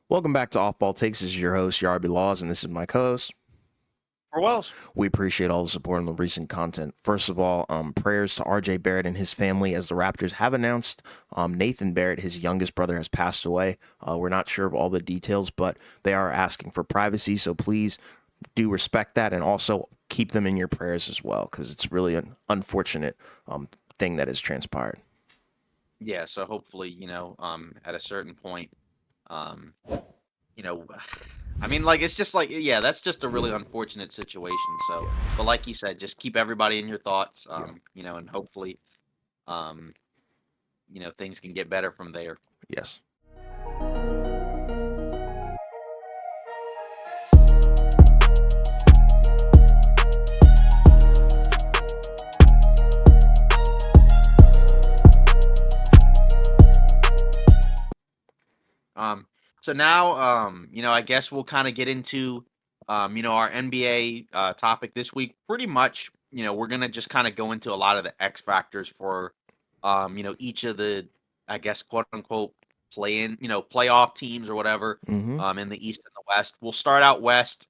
Welcome back to Off Ball Takes. This is your host, Yarby Laws, and this is my co-host. For Wells. We appreciate all the support and the recent content. First of all, prayers to RJ Barrett and his family as the Raptors have announced Nathan Barrett, his youngest brother, has passed away. We're not sure of all the details, but they are asking for privacy, so please do respect that and also keep them in your prayers as well, because it's really an unfortunate thing that has transpired. Yeah, so hopefully, at a certain point, um, you know, I mean, like, it's just like, yeah, that's just a really unfortunate situation. So, Yeah, but like you said, just keep everybody in your thoughts, yeah, and hopefully, um, things can get better from there. yes. Um, so now, I guess we'll kind of get into, our NBA topic this week. Pretty much, we're gonna just kind of go into a lot of the X factors for, each of the, I guess, quote unquote, playoff teams or whatever, Mm-hmm. in the East and the West. We'll start out West,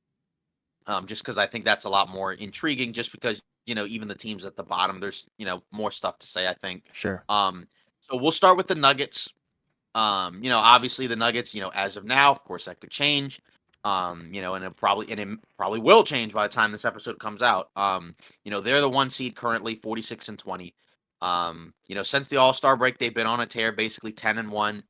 just because I think that's a lot more intriguing. Just because even the teams at the bottom, there's more stuff to say. I think. Sure. Um, so we'll start with the Nuggets. Obviously the Nuggets, as of now, of course that could change. And it probably will change by the time this episode comes out. They're the one seed currently, 46 and 20. Since the All-Star break, they've been on a tear, basically 10 and 1.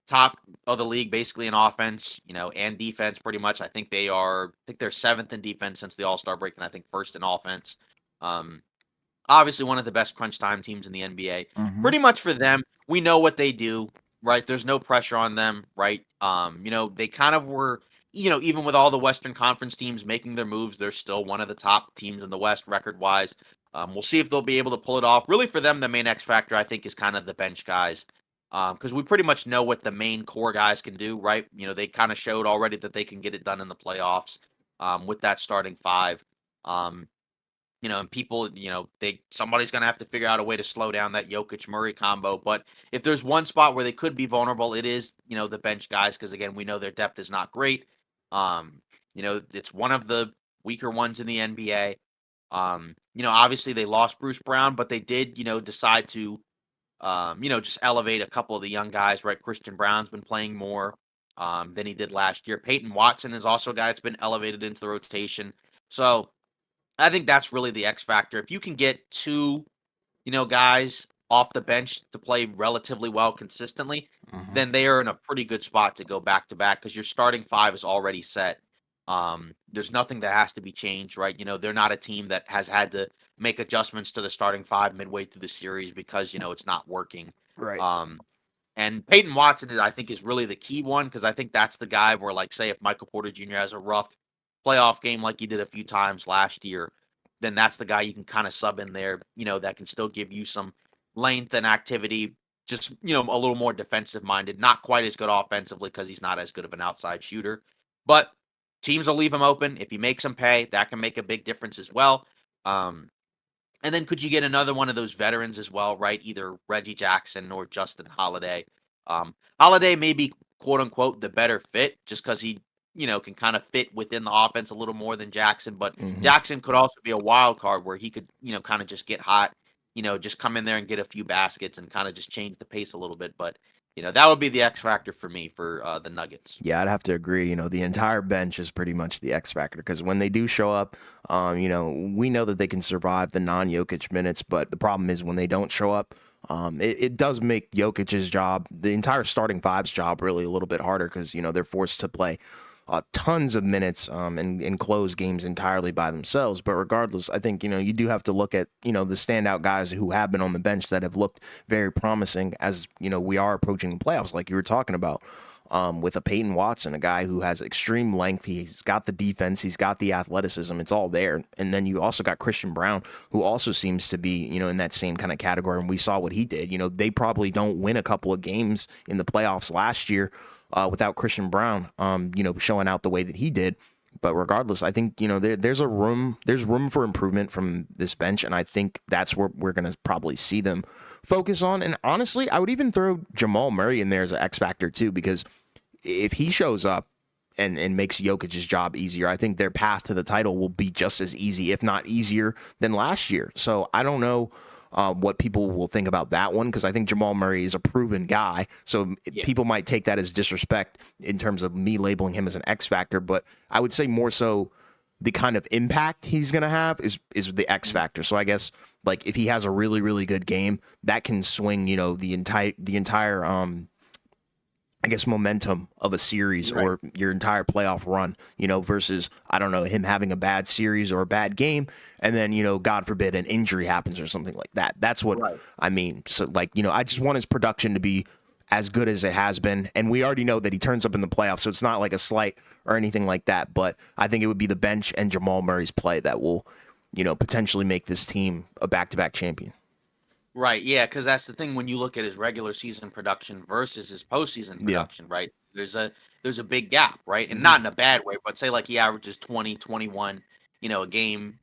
Top of the league basically in offense, and defense pretty much. I think they're seventh in defense since the All-Star break, and I think first in offense. Um, Obviously one of the best crunch time teams in the NBA. Mm-hmm. Pretty much for them, we know what they do, right? There's no pressure on them, right? They kind of were, even with all the Western Conference teams making their moves, they're still one of the top teams in the West record wise. We'll see if they'll be able to pull it off. Really, for them, the main X factor, I think, is kind of the bench guys. Because we pretty much know what the main core guys can do, right? They kind of showed already that they can get it done in the playoffs with that starting five. Um, and people, somebody's gonna have to figure out a way to slow down that Jokic Murray combo. But if there's one spot where they could be vulnerable, it is, the bench guys, because again, we know their depth is not great. It's one of the weaker ones in the NBA. Obviously they lost Bruce Brown, but they did, decide to just elevate a couple of the young guys, right? Christian Brown's been playing more than he did last year. Peyton Watson is also a guy that's been elevated into the rotation. So I think that's really the X factor. If you can get two, guys off the bench to play relatively well consistently, Mm-hmm. then they are in a pretty good spot to go back to back because your starting five is already set. There's nothing that has to be changed, right? They're not a team that has had to make adjustments to the starting five midway through the series because, it's not working. Right. Um, and Peyton Watson, I think, is really the key one because I think that's the guy where, like, say, if Michael Porter Jr. has a rough playoff game like he did a few times last year, then that's the guy you can kind of sub in there, that can still give you some length and activity, just, a little more defensive minded, not quite as good offensively because he's not as good of an outside shooter. But teams will leave him open. If he makes them pay, that can make a big difference as well. Um, and then could you get another one of those veterans as well, right? Either Reggie Jackson or Justin Holiday. Holiday may be quote unquote the better fit just because he, can kind of fit within the offense a little more than Jackson. But Mm-hmm. Jackson could also be a wild card where he could, kind of just get hot, just come in there and get a few baskets and kind of just change the pace a little bit. But, that would be the X factor for me for the Nuggets. Yeah, I'd have to agree. The entire bench is pretty much the X factor because when they do show up, we know that they can survive the non-Jokic minutes, but the problem is when they don't show up, it does make Jokic's job, the entire starting five's job, really a little bit harder because they're forced to play tons of minutes and close games entirely by themselves. But regardless, I think you do have to look at the standout guys who have been on the bench that have looked very promising as we are approaching the playoffs, like you were talking about with a Peyton Watson, a guy who has extreme length. He's got the defense, he's got the athleticism. It's all there. And then you also got Christian Brown, who also seems to be, in that same kind of category. And we saw what he did. They probably don't win a couple of games in the playoffs last year without Christian Brown, showing out the way that he did. But regardless, I think there's room for improvement from this bench, and I think that's where we're gonna probably see them focus on. And honestly, I would even throw Jamal Murray in there as an X factor too, because if he shows up and makes Jokic's job easier, I think their path to the title will be just as easy, if not easier, than last year. So I don't know what people will think about that one, because I think Jamal Murray is a proven guy. So Yeah. people might take that as disrespect in terms of me labeling him as an X factor, but I would say more so the kind of impact he's going to have is the X factor. So I guess like if he has a really really good game, that can swing, the entire I guess momentum of a series Right. or your entire playoff run, versus, I don't know, him having a bad series or a bad game, and then, God forbid, an injury happens or something like that. That's what Right. I mean. So, like, I just want his production to be as good as it has been. And we already know that he turns up in the playoffs, so it's not like a slight or anything like that. But I think it would be the bench and Jamal Murray's play that will, potentially make this team a back to back champion. Right, yeah, because that's the thing when you look at his regular season production versus his postseason Yeah. production, right? There's a big gap, right? And Hmm. not in a bad way, but say like he averages 20, 21, a game,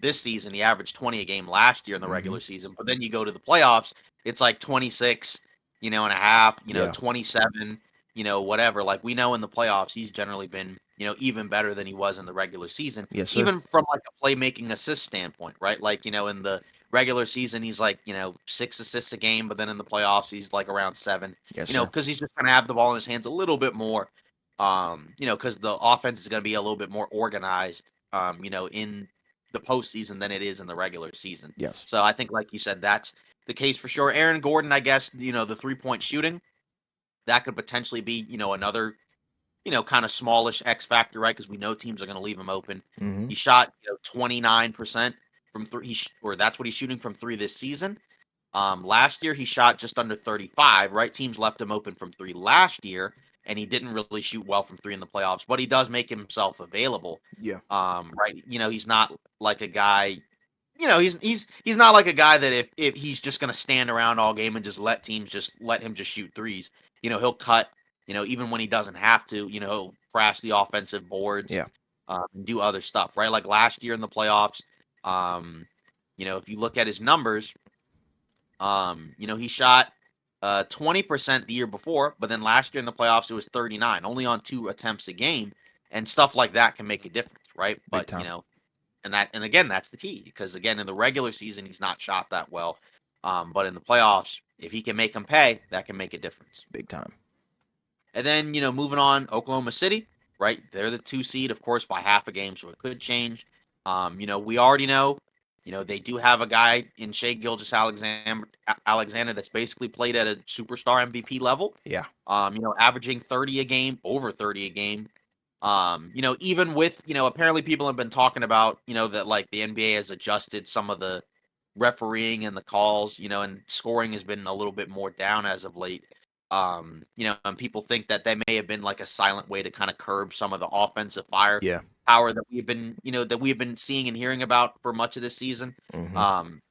this season he averaged 20 a game last year in the Hmm. regular season. But then you go to the playoffs, it's like 26, and a half, Yeah. 27, whatever. Like we know in the playoffs he's generally been, even better than he was in the regular season, Yes, sir. even from like a playmaking assist standpoint, right? Like, in the regular season, he's like, 6 assists a game, but then in the playoffs, he's like around 7, Yes, sir. because he's just going to have the ball in his hands a little bit more, because the offense is going to be a little bit more organized, in the postseason than it is in the regular season. Yes. So I think, like you said, that's the case for sure. Aaron Gordon, I guess, the 3-point shooting, that could potentially be, another, kind of smallish X factor, right? Because we know teams are going to leave him open. Hmm. He shot 29% from three, or that's what he's shooting from three this season. Last year he shot just under 35, right? Teams left him open from three last year, and he didn't really shoot well from three in the playoffs, but he does make himself available. Yeah. Right? He's not like a guy. He's not like a guy that if he's just gonna stand around all game and just let teams just let him just shoot threes. He'll cut. Even when he doesn't have to. He'll crash the offensive boards, Yeah. and do other stuff. Right? Like last year in the playoffs. Um, if you look at his numbers, he shot 20% the year before, but then last year in the playoffs it was 39, only on 2 attempts a game, and stuff like that can make a difference, right? Big But time. and again that's the key because again in the regular season he's not shot that well, but in the playoffs if he can make them pay, that can make a difference. Big time. And then moving on, Oklahoma City, right? They're the 2 seed, of course, by half a game, so it could change. We already know. They do have a guy in Shea Alexander that's basically played at a superstar MVP level. Yeah. Averaging 30 a game, over 30 a game. Even with, apparently people have been talking about, that like the NBA has adjusted some of the refereeing and the calls, and scoring has been a little bit more down as of late. And people think that may have been like a silent way to kind of curb some of the offensive Yeah. power that we've been seeing and hearing about for much of this season. Hmm. Um,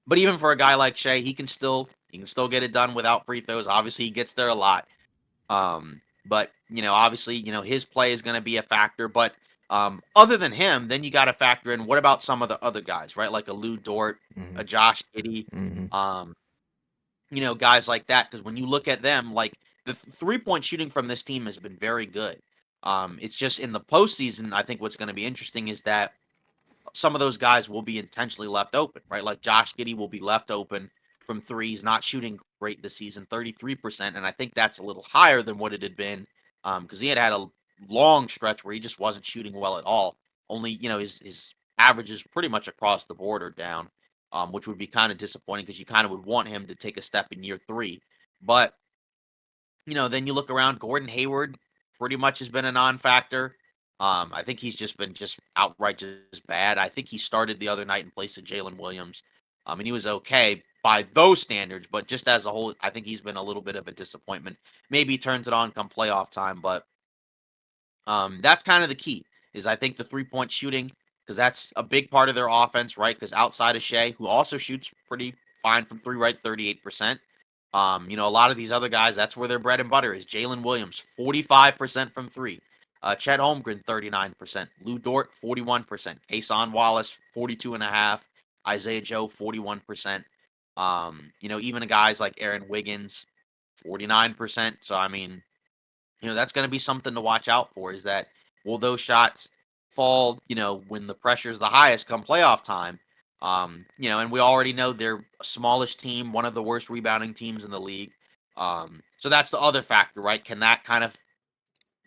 but even for a guy like Shea, he can still get it done without free throws. Obviously, he gets there a lot. But obviously, his play is going to be a factor. But other than him, then you got to factor in what about some of the other guys, right? Like a Lou Dort, Hmm. a Josh Giddey, Hmm. um, guys like that. Because when you look at them, like the 3-point shooting from this team has been very good. It's just in the postseason, I think what's going to be interesting is that some of those guys will be intentionally left open, right? Like Josh Giddey will be left open from three. He's not shooting great this season, 33%. And I think that's a little higher than what it had been because he had a long stretch where he just wasn't shooting well at all. Only, his averages pretty much across the board are down, which would be kind of disappointing because you kind of would want him to take a step in year three. But, then you look around, Gordon Hayward pretty much has been a non factor. I think he's just been just outright just bad. I think he started the other night in place of Jalen Williams. And he was okay by those standards, but just as a whole, I think he's been a little bit of a disappointment. Maybe he turns it on come playoff time, but that's kind of the key. Is I think the 3-point shooting because that's a big part of their offense, right? Because outside of Shea, who also shoots pretty fine from three, right, 38%. A lot of these other guys, that's where their bread and butter is. Jalen Williams, 45% from three. Chet Holmgren, 39%. Lou Dort, 41%. Hassan Wallace, 42.5. Isaiah Joe, 41%. Even guys like Aaron Wiggins, 49%. So, I mean, that's going to be something to watch out for. Is that will those shots fall? When the pressure is the highest come playoff time. And we already know they're a smallish team, one of the worst rebounding teams in the league. So that's the other factor, right? Can that kind of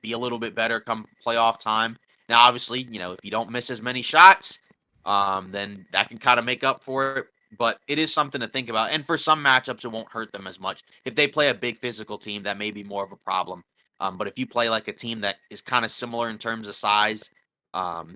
be a little bit better come playoff time? Now, obviously, if you don't miss as many shots, then that can kind of make up for it. But it is something to think about. And for some matchups, it won't hurt them as much. If they play a big physical team, that may be more of a problem. But if you play like a team that is kind of similar in terms of size,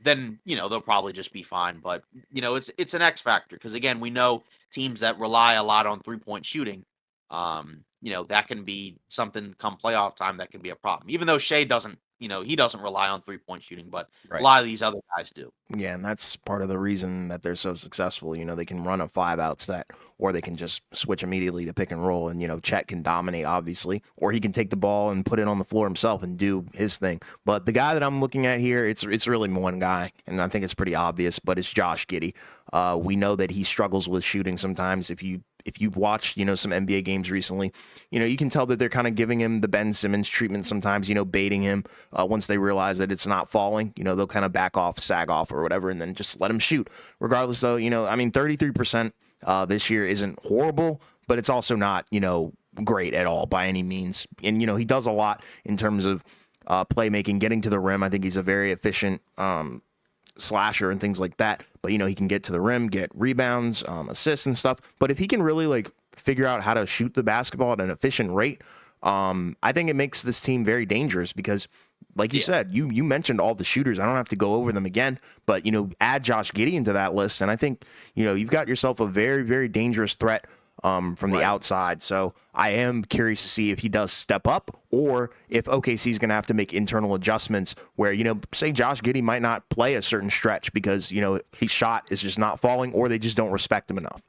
then they'll probably just be fine. But it's an X factor because again, we know teams that rely a lot on 3-point shooting. That can be something come playoff time that can be a problem. Even though Shea doesn't, he doesn't rely on 3-point shooting, but a Right. lot of these other guys do. Yeah, and that's part of the reason that they're so successful. They can run a 5-out set, or they can just switch immediately to pick and roll. And Chet can dominate, obviously, or he can take the ball and put it on the floor himself and do his thing. But the guy that I'm looking at here, it's really one guy, and I think it's pretty obvious. But it's Josh Giddey. We know that he struggles with shooting sometimes. If you've watched, some NBA games recently, you can tell that they're kind of giving him the Ben Simmons treatment sometimes, baiting him once they realize that it's not falling. They'll kind of back off, sag off, or whatever, and then just let him shoot. Regardless, though, 33% this year isn't horrible, but it's also not, great at all by any means. And, he does a lot in terms of playmaking, getting to the rim. I think he's a very efficient slasher and things like that. But he can get to the rim, get rebounds, assists and stuff. But if he can really figure out how to shoot the basketball at an efficient rate, I think it makes this team very dangerous because, like you said, you mentioned all the shooters. I don't have to go over them again, but add Josh Giddey into that list, and I think you've got yourself a very, very dangerous threat from the outside. So I am curious to see if he does step up or if OKC is going to have to make internal adjustments where, say Josh Giddey might not play a certain stretch because, his shot is just not falling or they just don't respect him enough.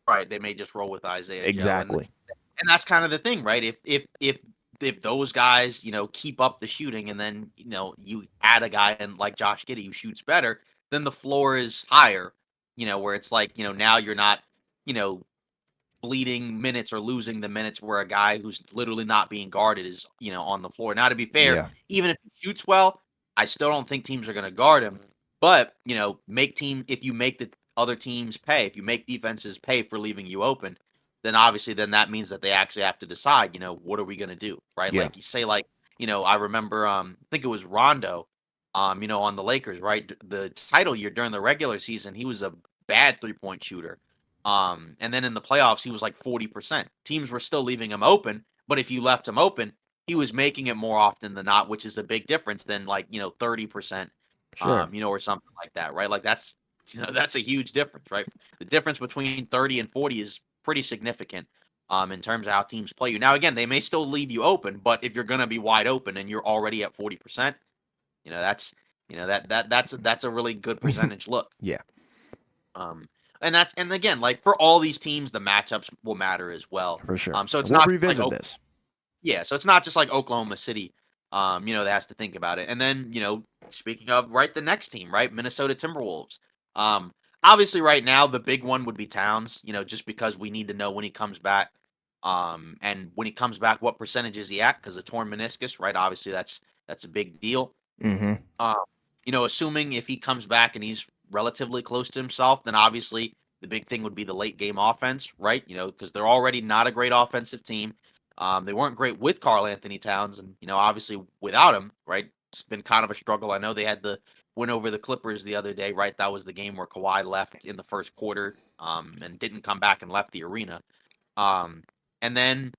Right. They may just roll with Isaiah Exactly. Joe. And that's kind of the thing, right? If those guys, keep up the shooting and then, you add a guy in like Josh Giddey who shoots better, then the floor is higher, where it's like, now you're not, you know, bleeding minutes or losing the minutes where a guy who's literally not being guarded is, on the floor. Now, to be fair, Yeah. even if he shoots well, I still don't think teams are going to guard him. But, if you make the other teams pay, if you make defenses pay for leaving you open, then obviously then that means that they actually have to decide, what are we going to do? Right. Yeah. Like you say, I remember, I think it was Rondo, on the Lakers, right? The title year during the regular season, he was a bad 3-point shooter. And then in the playoffs, he was like 40%. Teams were still leaving him open, but if you left him open, he was making it more often than not, which is a big difference than 30%, Sure. or something like that, right? Like that's a huge difference, right? The difference between 30 and 40 is pretty significant in terms of how teams play you. Now, again, they may still leave you open, but if you're going to be wide open and you're already at 40%, that's that's a really good percentage look. Yeah, Um, and again, like for all these teams, the matchups will matter as well. for sure. So it's We'll not like revisit this. yeah, so it's not just like Oklahoma City, that has to think about it. And then, speaking of right, the next team, right, Minnesota Timberwolves. Um, Obviously, right now the big one would be Towns, just because we need to know when he comes back. And when he comes back, what percentage is he at? Because the torn meniscus, right? Obviously, that's a big deal. Mm-hmm. Um, Assuming if he comes back and he's relatively close to himself, then obviously the big thing would be the late game offense, right? Because they're already not a great offensive team. They weren't great with Carl Anthony Towns, and obviously without him, right? It's been kind of a struggle. I know they had the win over the Clippers the other day, right? That was the game where Kawhi left in the first quarter, and didn't come back and left the arena. Um, and then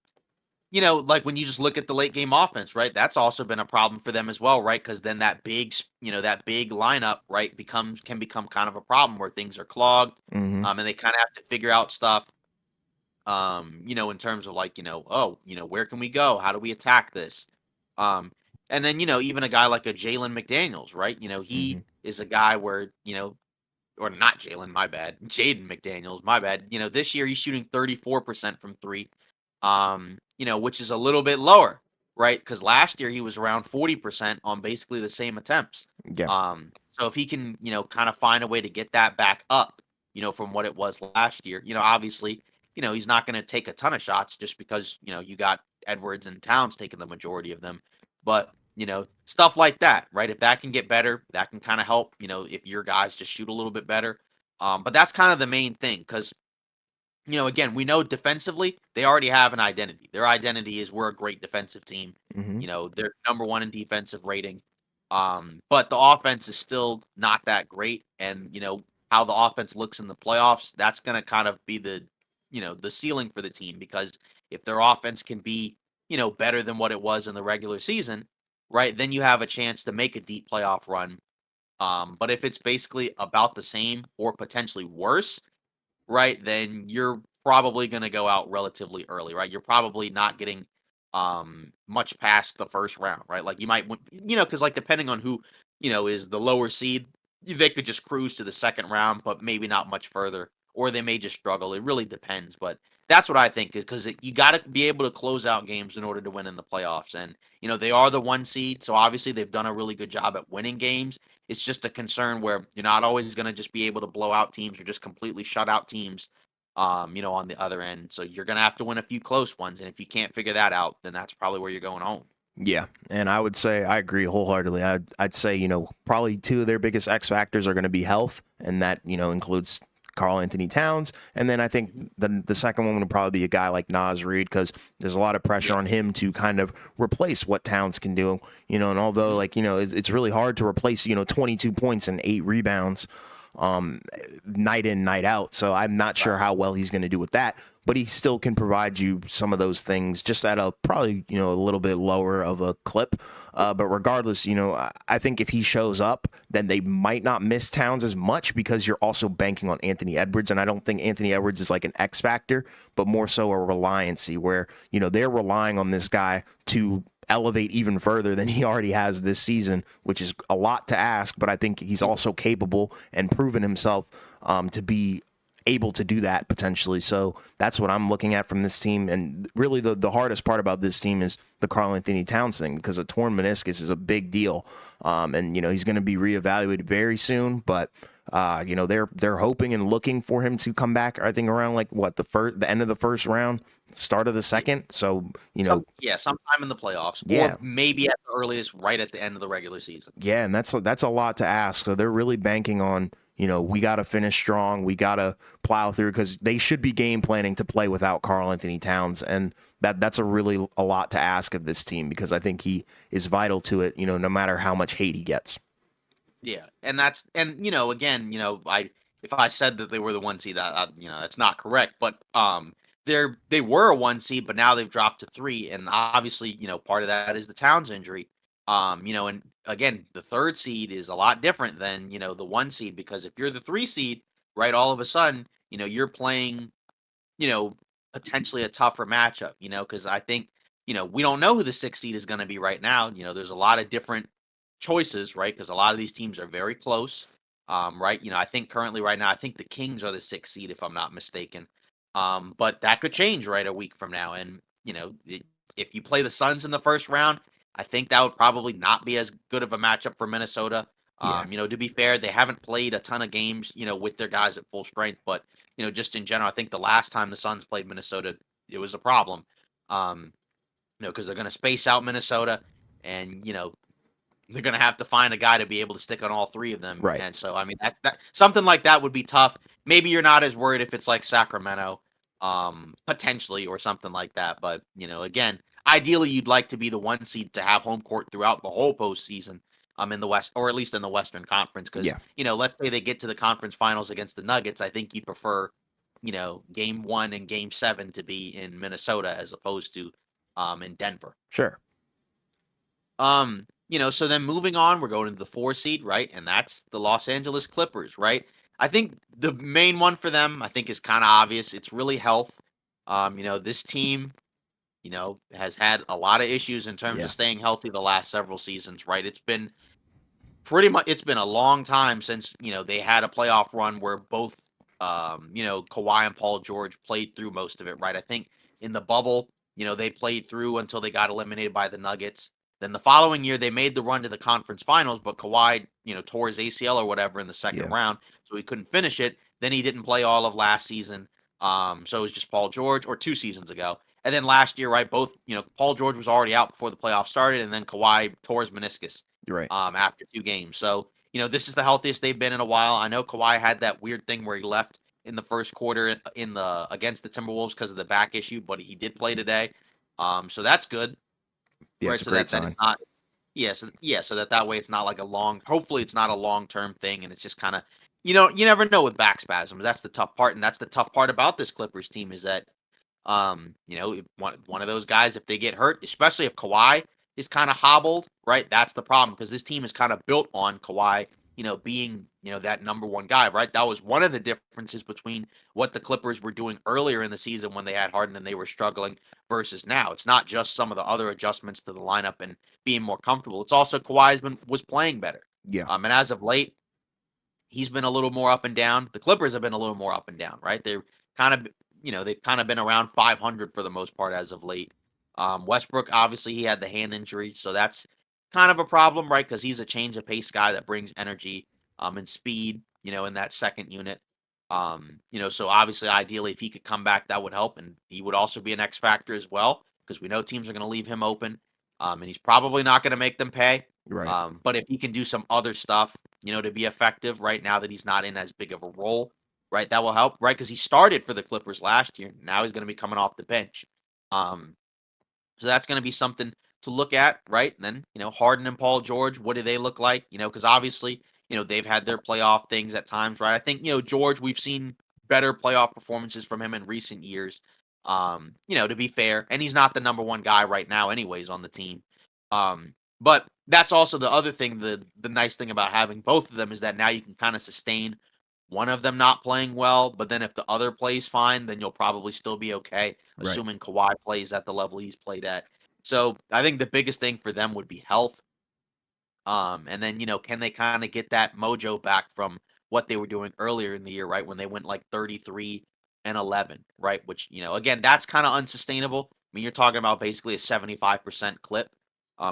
like when you just look at the late game offense, right? That's also been a problem for them as well, right? Because then that big lineup, right, can become kind of a problem where things are clogged, Mm-hmm. and they kind of have to figure out stuff, in terms of like, oh, where can we go? How do we attack this? Um, and then even a guy like a Jalen McDaniels, right? Mm-hmm. He is a guy where or not Jalen, my bad, Jaden McDaniels, my bad. This year he's shooting 34% from three, which is a little bit lower, right? Because last year he was around 40% on basically the same attempts. Yeah. So if he can, kind of find a way to get that back up, from what it was last year, obviously, he's not going to take a ton of shots just because, you got Edwards and Towns taking the majority of them. But, stuff like that, right? If that can get better, that can kind of help, if your guys just shoot a little bit better. But that's kind of the main thing because, again, we know defensively, they already have an identity. Their identity is we're a great defensive team. Hmm. They're number one in defensive rating. But the offense is still not that great. And, how the offense looks in the playoffs, that's going to kind of be the ceiling for the team because if their offense can be, better than what it was in the regular season, right, then you have a chance to make a deep playoff run. But if it's basically about the same or potentially worse, right, then you're probably going to go out relatively early, right? You're probably not getting much past the first round, right? Like you might cuz like depending on who, is the lower seed, they could just cruise to the second round but maybe not much further or they may just struggle. It really depends, but that's what I think because you got to be able to close out games in order to win in the playoffs and they are the one seed, so obviously they've done a really good job at winning games. It's just a concern where you're not always going to just be able to blow out teams or just completely shut out teams, on the other end. So you're going to have to win a few close ones. And if you can't figure that out, then that's probably where you're going home. Yeah, and I would say I agree wholeheartedly. I'd say probably two of their biggest X factors are going to be health, and that includes Carl Anthony Towns, and then I think Mhm. the second one would probably be a guy like Nas Reed because there's a lot of pressure Yeah. on him to kind of replace what Towns can do. And although Mhm. like it's really hard to replace 22 points and 8 rebounds night in, night out. So I'm not Right. sure how well he's going to do with that, but he still can provide you some of those things just at a probably, a little bit lower of a clip. But regardless, I think if he shows up, then they might not miss Towns as much because you're also banking on Anthony Edwards. And I don't think Anthony Edwards is like an X factor, but more so a reliancy where, they're relying on this guy to elevate even further than he already has this season, which is a lot to ask. But I think he's Mhm. also capable and proven himself to be able to do that potentially. So that's what I'm looking at from this team. And really, the hardest part about this team is the Karl Anthony Towns thing because a torn meniscus is a big deal. And he's going to be reevaluated very soon. But they're hoping and looking for him to come back. I think around like what the end of the first round, start of the Yeah. second. So Yeah, sometime in the playoffs, yeah, or maybe at the earliest, right at the end of the regular season. yeah, and that's a lot to ask. So they're really banking on, we got to finish strong. We got to plow through because they should be game planning to play without Karl Anthony Towns, and that's a lot to ask of this team because I think he is vital to it. No matter how much hate he gets. Yeah, and again, I if I said that they were the one seed, that's not correct. But they were a one seed, but now they've dropped to three, and obviously, part of that is the Towns injury. And again, the third seed is a lot different than the one seed because if you're the three seed, right, all of a sudden, you're playing, you know, potentially a tougher matchup. Because I think we don't know who the sixth seed is going to be right now. There's a lot of different choices, right? Because a lot of these teams are very close. Right. I think currently right now, I think the Kings are the sixth seed, if I'm not mistaken. But that could change right a week from now. And, if you play the Suns in the first round, I think that would probably not be as good of a matchup for Minnesota. Yeah, To be fair, they haven't played a ton of games, with their guys at full strength, but just in general, I think the last time the Suns played Minnesota, it was a problem. Um, because they're going to space out Minnesota, and they're going to have to find a guy to be able to stick on all three of them. right. And so, I mean, that something like that would be tough. Maybe you're not as worried if it's like Sacramento, potentially, or something like that. But again, ideally, you'd like to be the one seed to have home court throughout the whole postseason. In the West, or at least in the Western Conference, because Yeah, let's say they get to the conference finals against the Nuggets, I think you'd prefer, game one and game seven to be in Minnesota as opposed to, in Denver. sure. So then moving on, we're going to the four seed, right? And that's the Los Angeles Clippers, right? I think the main one for them, I think, is kind of obvious. It's really health. This team, has had a lot of issues in terms of Yeah, staying healthy the last several seasons, right? It's been a long time since, they had a playoff run where both, Kawhi and Paul George played through most of it, right? I think in the bubble, they played through until they got eliminated by the Nuggets. Then the following year, they made the run to the conference finals, but Kawhi, tore his ACL or whatever in the second yeah, round, so he couldn't finish it. Then he didn't play all of last season. So it was just Paul George, or 2 seasons ago. And then last year, right, both, Paul George was already out before the playoffs started, and then Kawhi tore his meniscus You're right. after 2 games. So, this is the healthiest they've been in a while. I know Kawhi had that weird thing where he left in the first quarter in the against the Timberwolves because of the back issue, but he did play today. So that's good, Yeah, right? it's a So great that it's sign. not so that way it's not like a long hopefully it's not a long-term thing and it's just kind of you never know with back spasms. That's the tough part, and that's the tough part about this Clippers team is that if one of those guys, if they get hurt, especially if Kawhi is kind of hobbled, right? That's the problem because this team is kind of built on Kawhi, being, that number one guy, right? That was one of the differences between what the Clippers were doing earlier in the season when they had Harden and they were struggling versus now. It's not just some of the other adjustments to the lineup and being more comfortable. It's also was playing better. Yeah. And as of late, he's been a little more up and down. The Clippers have been a little more up and down, right? They're kind of, they've kind of been around 500 for the most part as of late. Westbrook, obviously, he had the hand injury, so that's kind of a problem, right? Because he's a change of pace guy that brings energy and speed, in that second unit. So obviously, ideally, if he could come back, that would help, and he would also be an X factor as well because we know teams are going to leave him open, and he's probably not going to make them pay. You're right. But if he can do some other stuff, to be effective right now that he's not in as big of a role, right, that will help, right? Because he started for the Clippers last year. Now he's going to be coming off the bench. Um, so that's going to be something to look at, right? And then, Harden and Paul George, what do they look like? Because obviously, they've had their playoff things at times, right? I think, George, we've seen better playoff performances from him in recent years. To be fair, and he's not the number one guy right now, anyways, on the team. But that's also the other thing. The nice thing about having both of them is that now you can kind of sustain one of them not playing well, but then if the other plays fine, then you'll probably still be okay, Right. assuming Kawhi plays at the level he's played at. So I think the biggest thing for them would be health. And then, can they kind of get that mojo back from what they were doing earlier in the year, right? When they went like 33 and 11, right? Which, again, that's kind of unsustainable. I mean, you're talking about basically a 75% clip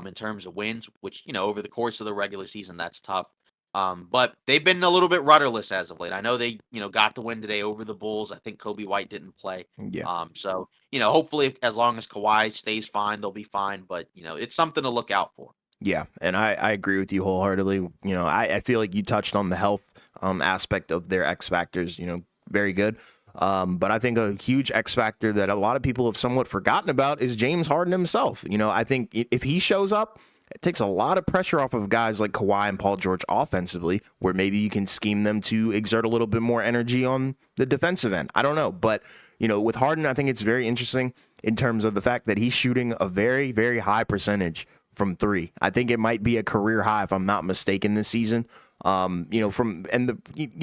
in terms of wins, which, over the course of the regular season, that's tough. But they've been a little bit rudderless as of late. I know they, got the win today over the Bulls. I think Kobe White didn't play. Yeah. So, hopefully, as long as Kawhi stays fine, they'll be fine. But, it's something to look out for. Yeah, and I agree with you wholeheartedly. I feel like you touched on the health aspect of their X factors, very good. But I think a huge X factor that a lot of people have somewhat forgotten about is James Harden himself. I think if he shows up, it takes a lot of pressure off of guys like Kawhi and Paul George offensively, where maybe you can scheme them to exert a little bit more energy on the defensive end. I don't know. But, with Harden, I think it's very interesting in terms of the fact that he's shooting a very, very high percentage from three. I think it might be a career high if I'm not mistaken this season. You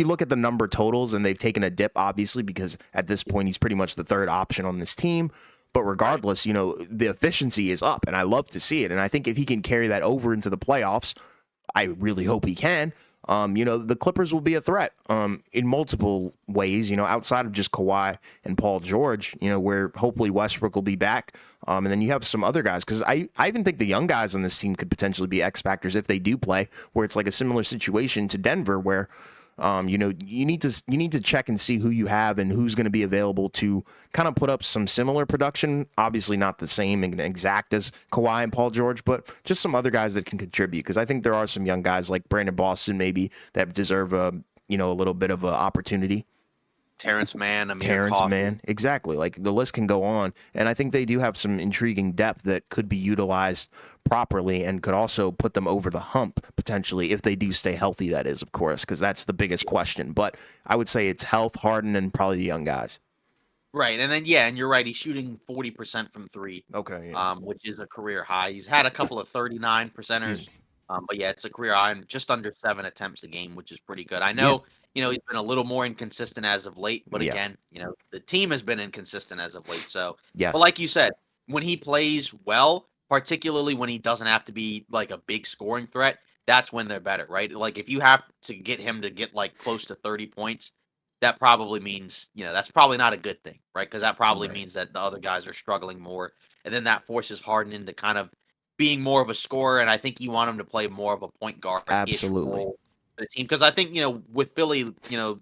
look at the number totals and they've taken a dip obviously because at this point he's pretty much the third option on this team. But Right. regardless, the efficiency is up and I love to see it. And I think if he can carry that over into the playoffs, I really hope he can. The Clippers will be a threat in multiple ways, outside of just Kawhi and Paul George, where hopefully Westbrook will be back. And then you have some other guys, because I even think the young guys on this team could potentially be X factors if they do play, where it's like a similar situation to Denver, where you need to check and see who you have and who's going to be available to kind of put up some similar production. Obviously, not the same and exact as Kawhi and Paul George, but just some other guys that can contribute. Because I think there are some young guys like Brandon Boston maybe that deserve a little bit of an opportunity. Terrence Mann, Amir Terrence, Coffey. man, exactly. Like the list can go on, and I think they do have some intriguing depth that could be utilized properly and could also put them over the hump potentially if they do stay healthy. That is, of course, because that's the biggest question. But I would say it's health, Harden, and probably the young guys. Right, and then yeah, and you're right. He's shooting 40% from three, Okay, yeah. which is a career high. He's had a couple of 39 Excuse percenters, me. but yeah, it's a career high and just under 7 attempts a game, which is pretty good. I Yeah, know, he's been a little more inconsistent as of late, but yeah, again, the team has been inconsistent as of late. So, but yes, like you said, when he plays well, particularly when he doesn't have to be like a big scoring threat, that's when they're better, right? Like if you have to get him to get like close to 30 points, that probably means, that's probably not a good thing, right? Because that probably right, means that the other guys are struggling more. And then that forces Harden into kind of being more of a scorer. And I think you want him to play more of a point guard ish absolutely, role for the team. Because I think, with Philly, the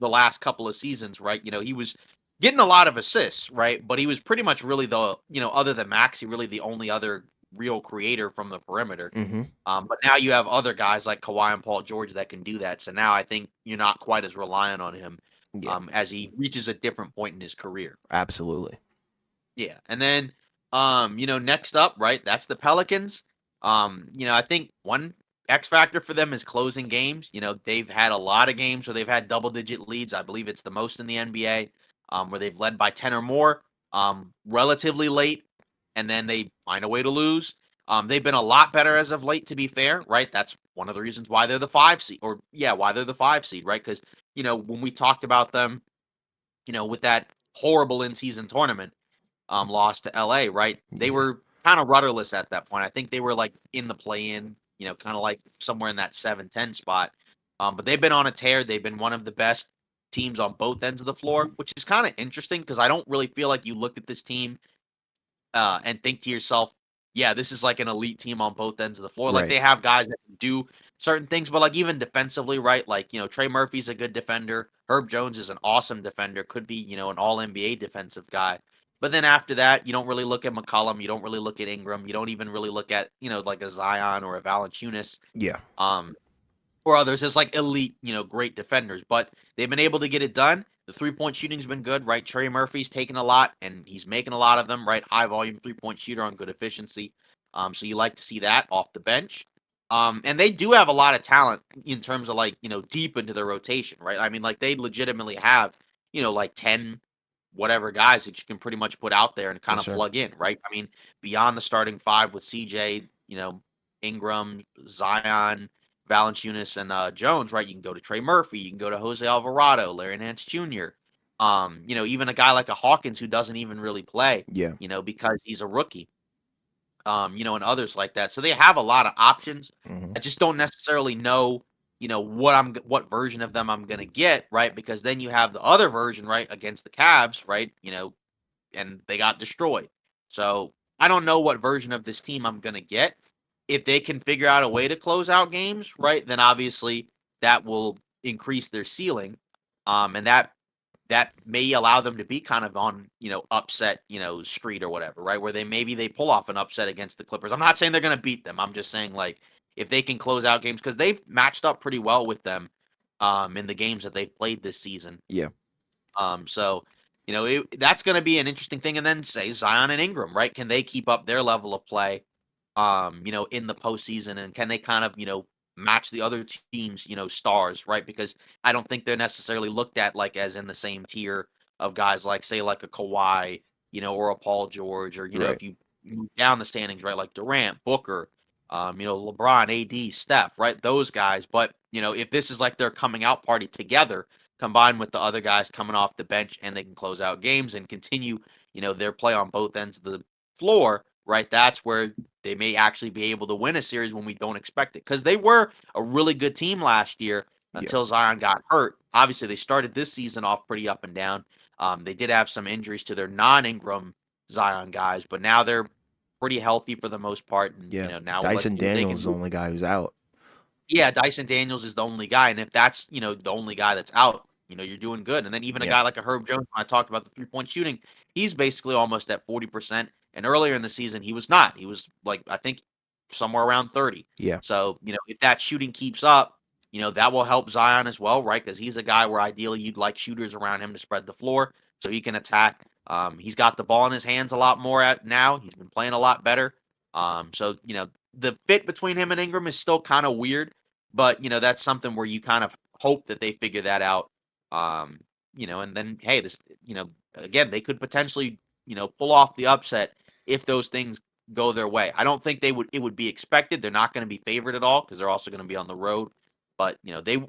last couple of seasons, right? He was getting a lot of assists, right? But he was pretty much really the, other than Maxey, really the only other real creator from the perimeter. Hmm. But now you have other guys like Kawhi and Paul George that can do that. So now I think you're not quite as reliant on him Yeah, as he reaches a different point in his career. absolutely. Yeah. And then, next up, right? That's the Pelicans. I think one X factor for them is closing games. They've had a lot of games where they've had double digit leads. I believe it's the most in the NBA, where they've led by 10 or more, relatively late, and then they find a way to lose. They've been a lot better as of late, to be fair, right? That's one of the reasons why they're the 5 seed, or yeah, why they're the 5 seed, right? Because, when we talked about them, with that horrible in season tournament, lost to LA, right? They Yeah, were kind of rudderless at that point. I think they were like in the play in, kind of like somewhere in that 7-10 spot. But they've been on a tear. They've been one of the best teams on both ends of the floor, which is kind of interesting because I don't really feel like you look at this team and think to yourself, yeah, this is like an elite team on both ends of the floor. Like right. they have guys that can do certain things, but like even defensively, right? Like, Trey Murphy's a good defender. Herb Jones is an awesome defender, could be, an all NBA defensive guy. But then after that, you don't really look at McCollum. You don't really look at Ingram. You don't even really look at, like a Zion or a Valanciunas. Yeah, Um, or others as like elite, great defenders. But they've been able to get it done. The 3-point shooting's been good, right? Trey Murphy's taken a lot and he's making a lot of them, right? High volume 3-point shooter on good efficiency. So you like to see that off the bench. And they do have a lot of talent in terms of like, deep into their rotation, right? I mean, like they legitimately have, like 10 whatever guys that you can pretty much put out there and for kind of sure. plug in, right? I mean, beyond the starting five with CJ, Ingram, Zion, Valanciunas, and Jones, right? You can go to Trey Murphy, you can go to Jose Alvarado, Larry Nance Jr. Even a guy like a Hawkins who doesn't even really play, Yeah. because he's a rookie. And others like that. So they have a lot of options. Hmm. I just don't necessarily know, what version of them I'm gonna get, right? Because then you have the other version, right, against the Cavs, right? And they got destroyed. So I don't know what version of this team I'm gonna get. If they can figure out a way to close out games, right, then obviously that will increase their ceiling. And that may allow them to be kind of on, upset, street or whatever, right? Where maybe they pull off an upset against the Clippers. I'm not saying they're gonna beat them. I'm just saying like if they can close out games because they've matched up pretty well with them in the games that they've played this season. Yeah, So that's going to be an interesting thing. And then say Zion and Ingram, right? Can they keep up their level of play, in the postseason, and can they kind of match the other teams, stars, right? Because I don't think they're necessarily looked at like as in the same tier of guys like say like a Kawhi, or a Paul George, or right. if you move down the standings, right, like Durant, Booker, LeBron, AD, Steph, right? Those guys. But if this is like their coming out party together combined with the other guys coming off the bench and they can close out games and continue, their play on both ends of the floor, right? That's where they may actually be able to win a series when we don't expect it. Because they were a really good team last year Yeah, until Zion got hurt. Obviously, they started this season off pretty up and down. They did have some injuries to their non-Ingram Zion guys, but now they're pretty healthy for the most part. And yeah. now let's Dyson see what they Daniels can is the do. only guy who's out. Yeah, Dyson Daniels is the only guy, and if that's, the only guy that's out, you're doing good. And then even a Yeah, guy like a Herb Jones, when I talked about the 3-point shooting, he's basically almost at 40%. And earlier in the season, he was not. He was like, I think somewhere around 30. yeah, So, if that shooting keeps up, that will help Zion as well, right? Because he's a guy where ideally you'd like shooters around him to spread the floor so he can attack. He's got the ball in his hands a lot more at now. He's been playing a lot better. So, the fit between him and Ingram is still kind of weird, but, that's something where you kind of hope that they figure that out. Um, and then, hey, this, again, they could potentially, pull off the upset if those things go their way. I don't think it would be expected. They're not going to be favored at all because they're also going to be on the road. But,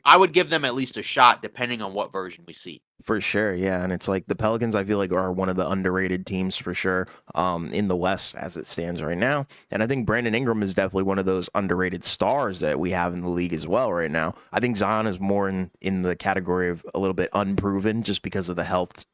I would give them at least a shot depending on what version we see. for sure. Yeah, and it's like the Pelicans. I feel like are one of the underrated teams for sure. In the West as it stands right now, and I think Brandon Ingram is definitely one of those underrated stars that we have in the league as well right now. I think Zion is more in the category of a little bit unproven just because of the health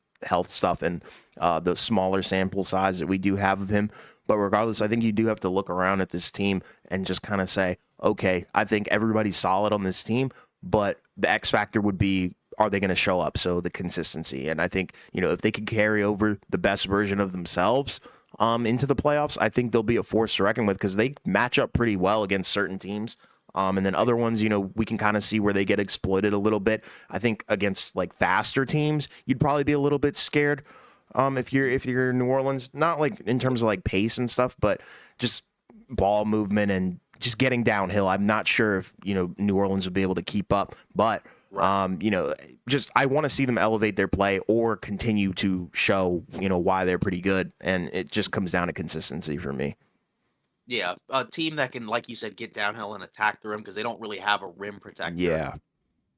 stuff and the smaller sample size that we do have of him. But regardless, I think you do have to look around at this team and just kind of say, okay, I think everybody's solid on this team, but the X factor would be are they going to show up? So the consistency. And I think, if they could carry over the best version of themselves into the playoffs, I think they'll be a force to reckon with because they match up pretty well against certain teams. And then other ones, we can kind of see where they get exploited a little bit. I think against like faster teams, you'd probably be a little bit scared if you're in New Orleans, not like in terms of like pace and stuff, but just ball movement and just getting downhill. I'm not sure if New Orleans would be able to keep up, but just I want to see them elevate their play or continue to show why they're pretty good, and it just comes down to consistency for me. Yeah, a team that can, like you said, get downhill and attack the rim because they don't really have a rim protector Yeah.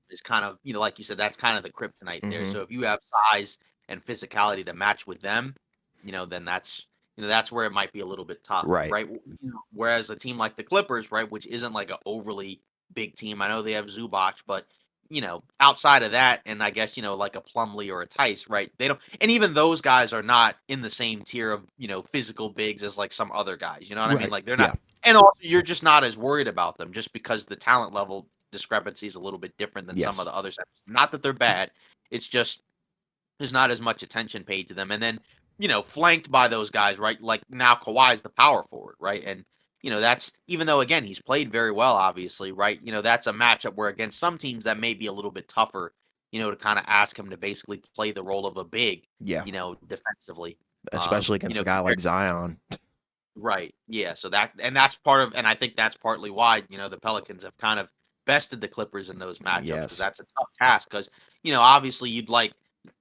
is kind of, like you said, that's kind of the kryptonite there. Hmm. So if you have size and physicality to match with them, then that's where it might be a little bit tough, Right. right? Whereas a team like the Clippers, right, which isn't like an overly big team. I know they have Zubac, but outside of that, and I guess like a Plumlee or a Tice, right? They don't, and even those guys are not in the same tier of physical bigs as like some other guys. You know what I mean? Right. Like they're not, Yeah. and also you're just not as worried about them just because the talent level discrepancy is a little bit different than some of Yes. the other centers. Not that they're bad, it's just there's not as much attention paid to them. And then, flanked by those guys, right? Like now Kawhi's the power forward, right? And that's even though again he's played very well, obviously, right? That's a matchup where against some teams that may be a little bit tougher, to kind of ask him to basically play the role of a big, Yeah. defensively. Especially against a guy Compared like Zion. Right. Yeah. So that's part of, and I think that's partly why the Pelicans have kind of bested the Clippers in those matchups because Yes. that's a tough task. Because obviously you'd like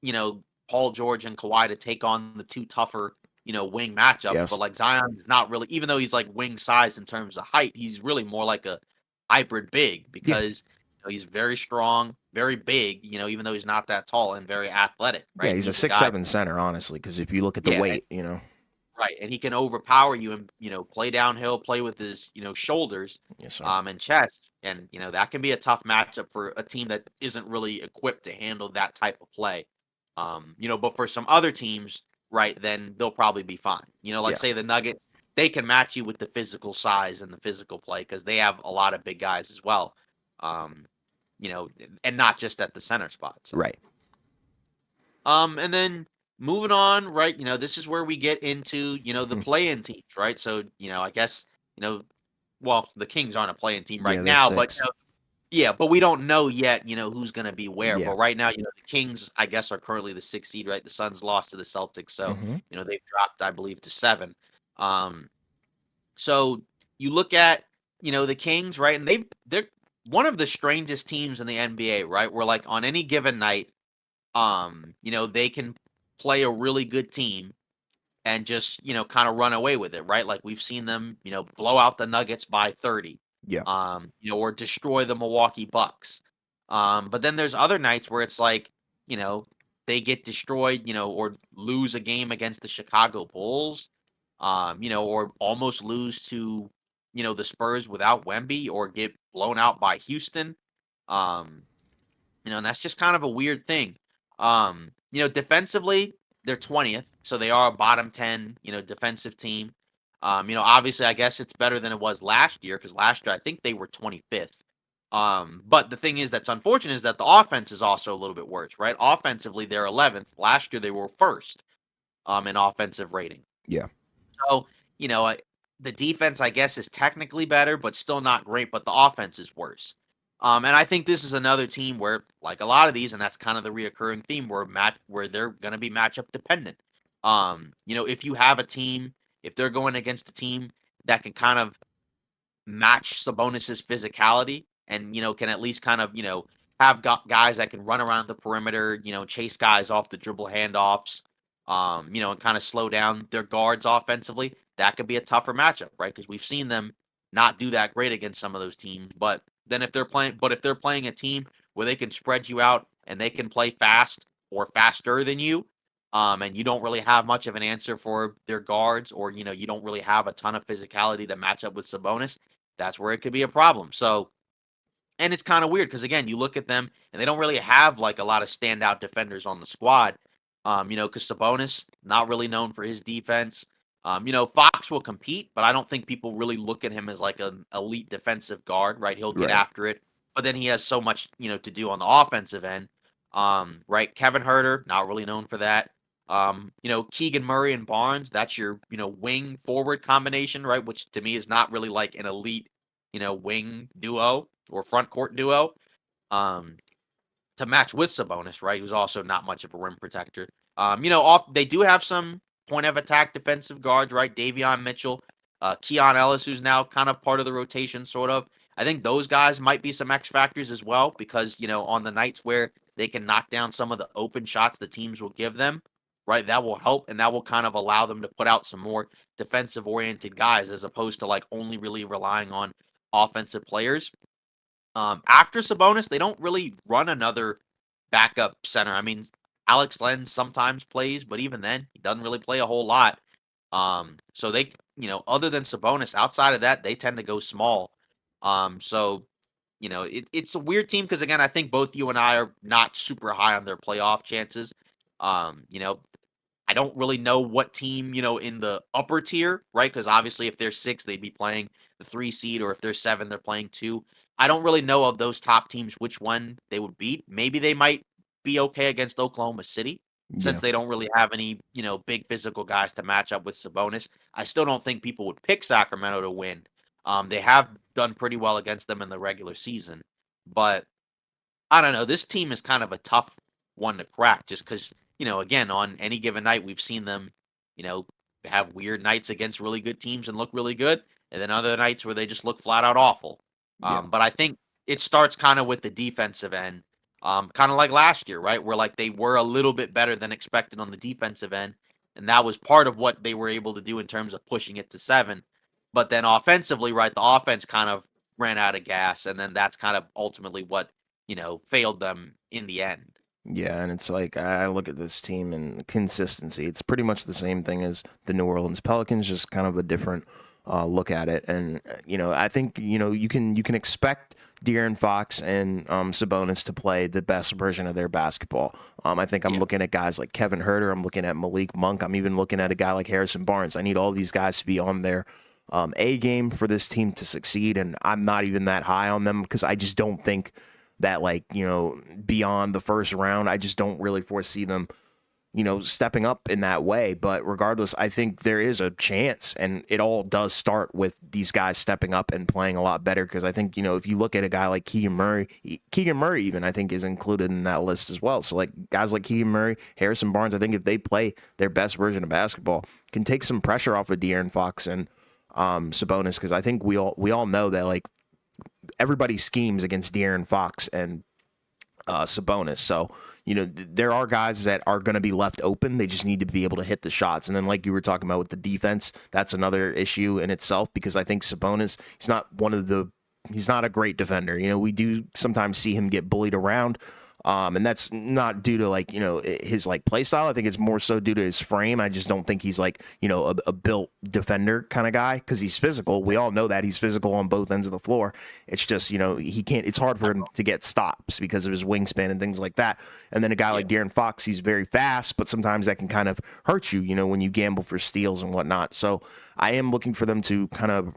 you know Paul George and Kawhi to take on the two tougher wing matchups, but Yes. like Zion is not really, even though he's like wing size in terms of height, he's really more like a hybrid big Yeah. because he's very strong, very big. Even though he's not that tall and very athletic, Yeah. right? And He's a he's a six guy. seven center, honestly, because if you look at the Yeah. weight. Right, and he can overpower you and, play downhill, play with his, shoulders, Yes, sir. and chest, and, that can be a tough matchup for a team that isn't really equipped to handle that type of play. But for some other teams, right, then they'll probably be fine. Like Yes. say the Nuggets, they can match you with the physical size and the physical play because they have a lot of big guys as well. Um, and not just at the center spot. So. Right. And then moving on, right? This is where we get into, the Hmm. play-in teams, right? So, I guess, well, the Kings aren't a play-in team right Yeah. They're now, but six. yeah, but we don't know yet, who's gonna be where. Yeah. But right now, the Kings, I guess, are currently the 6th seed, right? The Suns lost to the Celtics, so Hmm. they've dropped, I believe, to 7. Um, so you look at, the Kings, right? And they're one of the strangest teams in the NBA, right? Where like on any given night, they can play a really good team and just, kind of run away with it, right? Like we've seen them, blow out the Nuggets by 30, Yeah. or destroy the Milwaukee Bucks. But then there's other nights where it's like, you know, they get destroyed, or lose a game against the Chicago Bulls, or almost lose to, the Spurs without Wemby or get blown out by Houston. Um, and that's just kind of a weird thing. Defensively, they're 20th, so they are a bottom 10, defensive team. Obviously, I guess it's better than it was last year because last year I think they were 25th. But the thing is that's unfortunate is that the offense is also a little bit worse, right? Offensively, they're 11th. Last year they were first in offensive rating. Yeah. So, the defense, I guess, is technically better, but still not great. But the offense is worse. And I think this is another team where, like a lot of these, and that's kind of the reoccurring theme, where they're going to be matchup dependent. If you have a team, if they're going against a team that can kind of match Sabonis's physicality, and can at least kind of have guys that can run around the perimeter, chase guys off the dribble handoffs, and kind of slow down their guards offensively. That could be a tougher matchup, right? Because we've seen them not do that great against some of those teams. But then if they're playing a team where they can spread you out and they can play fast or faster than you, and you don't really have much of an answer for their guards, or you don't really have a ton of physicality to match up with Sabonis, that's where it could be a problem. So, and it's kind of weird because again, you look at them and they don't really have like a lot of standout defenders on the squad. Because Sabonis not really known for his defense. Fox will compete, but I don't think people really look at him as like an elite defensive guard, right? He'll get Right. after it, but then he has so much, to do on the offensive end. Right? Kevin Herter, not really known for that. Keegan Murray and Barnes, that's your, wing forward combination, right? Which to me is not really like an elite, wing duo or front court duo. Um, to match with Sabonis, right? Who's also not much of a rim protector. They do have some point of attack defensive guards, right? Davion Mitchell, Keon Ellis, who's now kind of part of the rotation, sort of. I think those guys might be some X factors as well because, on the nights where they can knock down some of the open shots the teams will give them, right? That will help and that will kind of allow them to put out some more defensive oriented guys as opposed to like only really relying on offensive players. After Sabonis, they don't really run another backup center. I mean, Alex Len sometimes plays, but even then, he doesn't really play a whole lot. So they, other than Sabonis, outside of that, they tend to go small. So it's a weird team because again, I think both you and I are not super high on their playoff chances. Um, you know, I don't really know what team, in the upper tier, right? Because obviously, if they're six, they'd be playing the 3 seed, or if they're seven, they're playing two. I don't really know of those top teams which one they would beat. Maybe they might be okay against Oklahoma City since Yeah. they don't really have any, big physical guys to match up with Sabonis. I still don't think people would pick Sacramento to win. They have done pretty well against them in the regular season, but I don't know. This team is kind of a tough one to crack just because, again, on any given night, we've seen them, you know, have weird nights against really good teams and look really good. And then other nights where they just look flat out awful. Yeah. But I think it starts kind of with the defensive end, kind of like last year, right? Where like they were a little bit better than expected on the defensive end. And that was part of what they were able to do in terms of pushing it to seven. But then offensively, right, the offense kind of ran out of gas. And then that's kind of ultimately what failed them in the end. Yeah, and it's like I look at this team and consistency. It's pretty much the same thing as the New Orleans Pelicans, just kind of a different look at it. And I think you can expect De'Aaron Fox and Sabonis to play the best version of their basketball. I think I'm Yeah. looking at guys like Kevin Herter. I'm looking at Malik Monk. I'm even looking at a guy like Harrison Barnes. I need all these guys to be on their A game for this team to succeed. And I'm not even that high on them because I just don't think that beyond the first round, I just don't really foresee them stepping up in that way. But regardless, I think there is a chance, and it all does start with these guys stepping up and playing a lot better. Because I think if you look at a guy like Keegan Murray even I think is included in that list as well. So like guys like Keegan Murray, Harrison Barnes, I think if they play their best version of basketball, can take some pressure off of De'Aaron Fox and Sabonis. Because I think we all know that like everybody schemes against De'Aaron Fox and Sabonis. So, there are guys that are going to be left open. They just need to be able to hit the shots. And then, like you were talking about with the defense, that's another issue in itself because I think Sabonis, he's not a great defender. We do sometimes see him get bullied around. And that's not due to his play style. I think it's more so due to his frame. I just don't think he's a built defender kind of guy because he's physical. We all know that he's physical on both ends of the floor. It's just he can't. It's hard for him to get stops because of his wingspan and things like that. And then a guy Yeah. like De'Aaron Fox, he's very fast, but sometimes that can kind of hurt you. When you gamble for steals and whatnot. So I am looking for them to kind of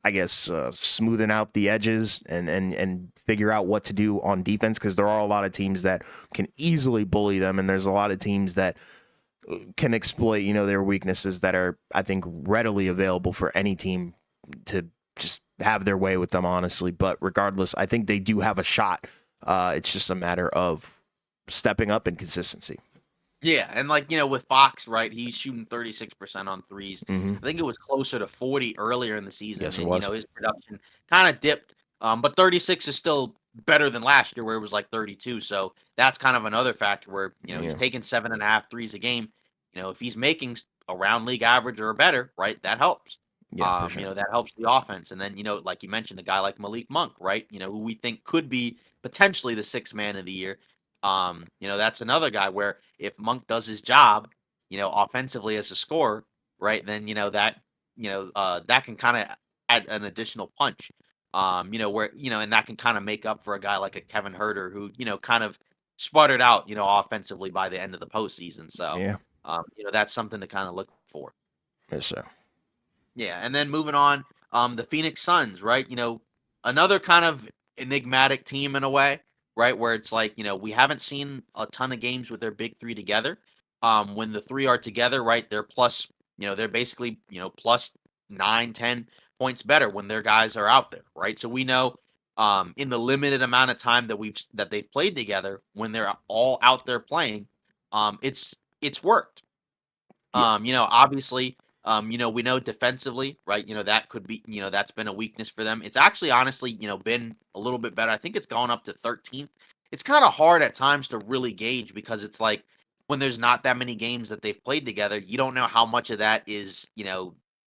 I guess, smoothing out the edges and figure out what to do on defense because there are a lot of teams that can easily bully them, and there's a lot of teams that can exploit, their weaknesses that are, I think, readily available for any team to just have their way with them, honestly. But regardless, I think they do have a shot. It's just a matter of stepping up and consistency. Yeah, and with Fox, right? He's shooting 36% on threes. Hmm. I think it was closer to 40 earlier in the season, Yes, it and was. his production kind of dipped. But 36 is still better than last year, where it was like 32. So that's kind of another factor where he's Yeah, taking 7.5 threes a game. If he's making around league average or better, right? That helps. yeah, for sure. That helps the offense. And then like you mentioned, a guy like Malik Monk, right? Who we think could be potentially the sixth man of the year. That's another guy where if Monk does his job, offensively as a scorer, right, then that can kind of add an additional punch. Where and that can kind of make up for a guy like a Kevin Herter who kind of sputtered out, offensively by the end of the postseason. So, Yeah, that's something to kind of look for. yes, sir. Yeah, and then moving on, the Phoenix Suns, right? Another kind of enigmatic team in a way. right? Where it's like, we haven't seen a ton of games with their big three together. When the three are together, right, they're plus, they're basically, plus 9, 10 points better when their guys are out there, right? So we know in the limited amount of time that they've played together, when they're all out there playing, it's worked. Yeah. Obviously, we know defensively, right? That could be, that's been a weakness for them. It's actually honestly, been a little bit better. I think it's gone up to 13th. It's kind of hard at times to really gauge because it's like when there's not that many games that they've played together, you don't know how much of that is,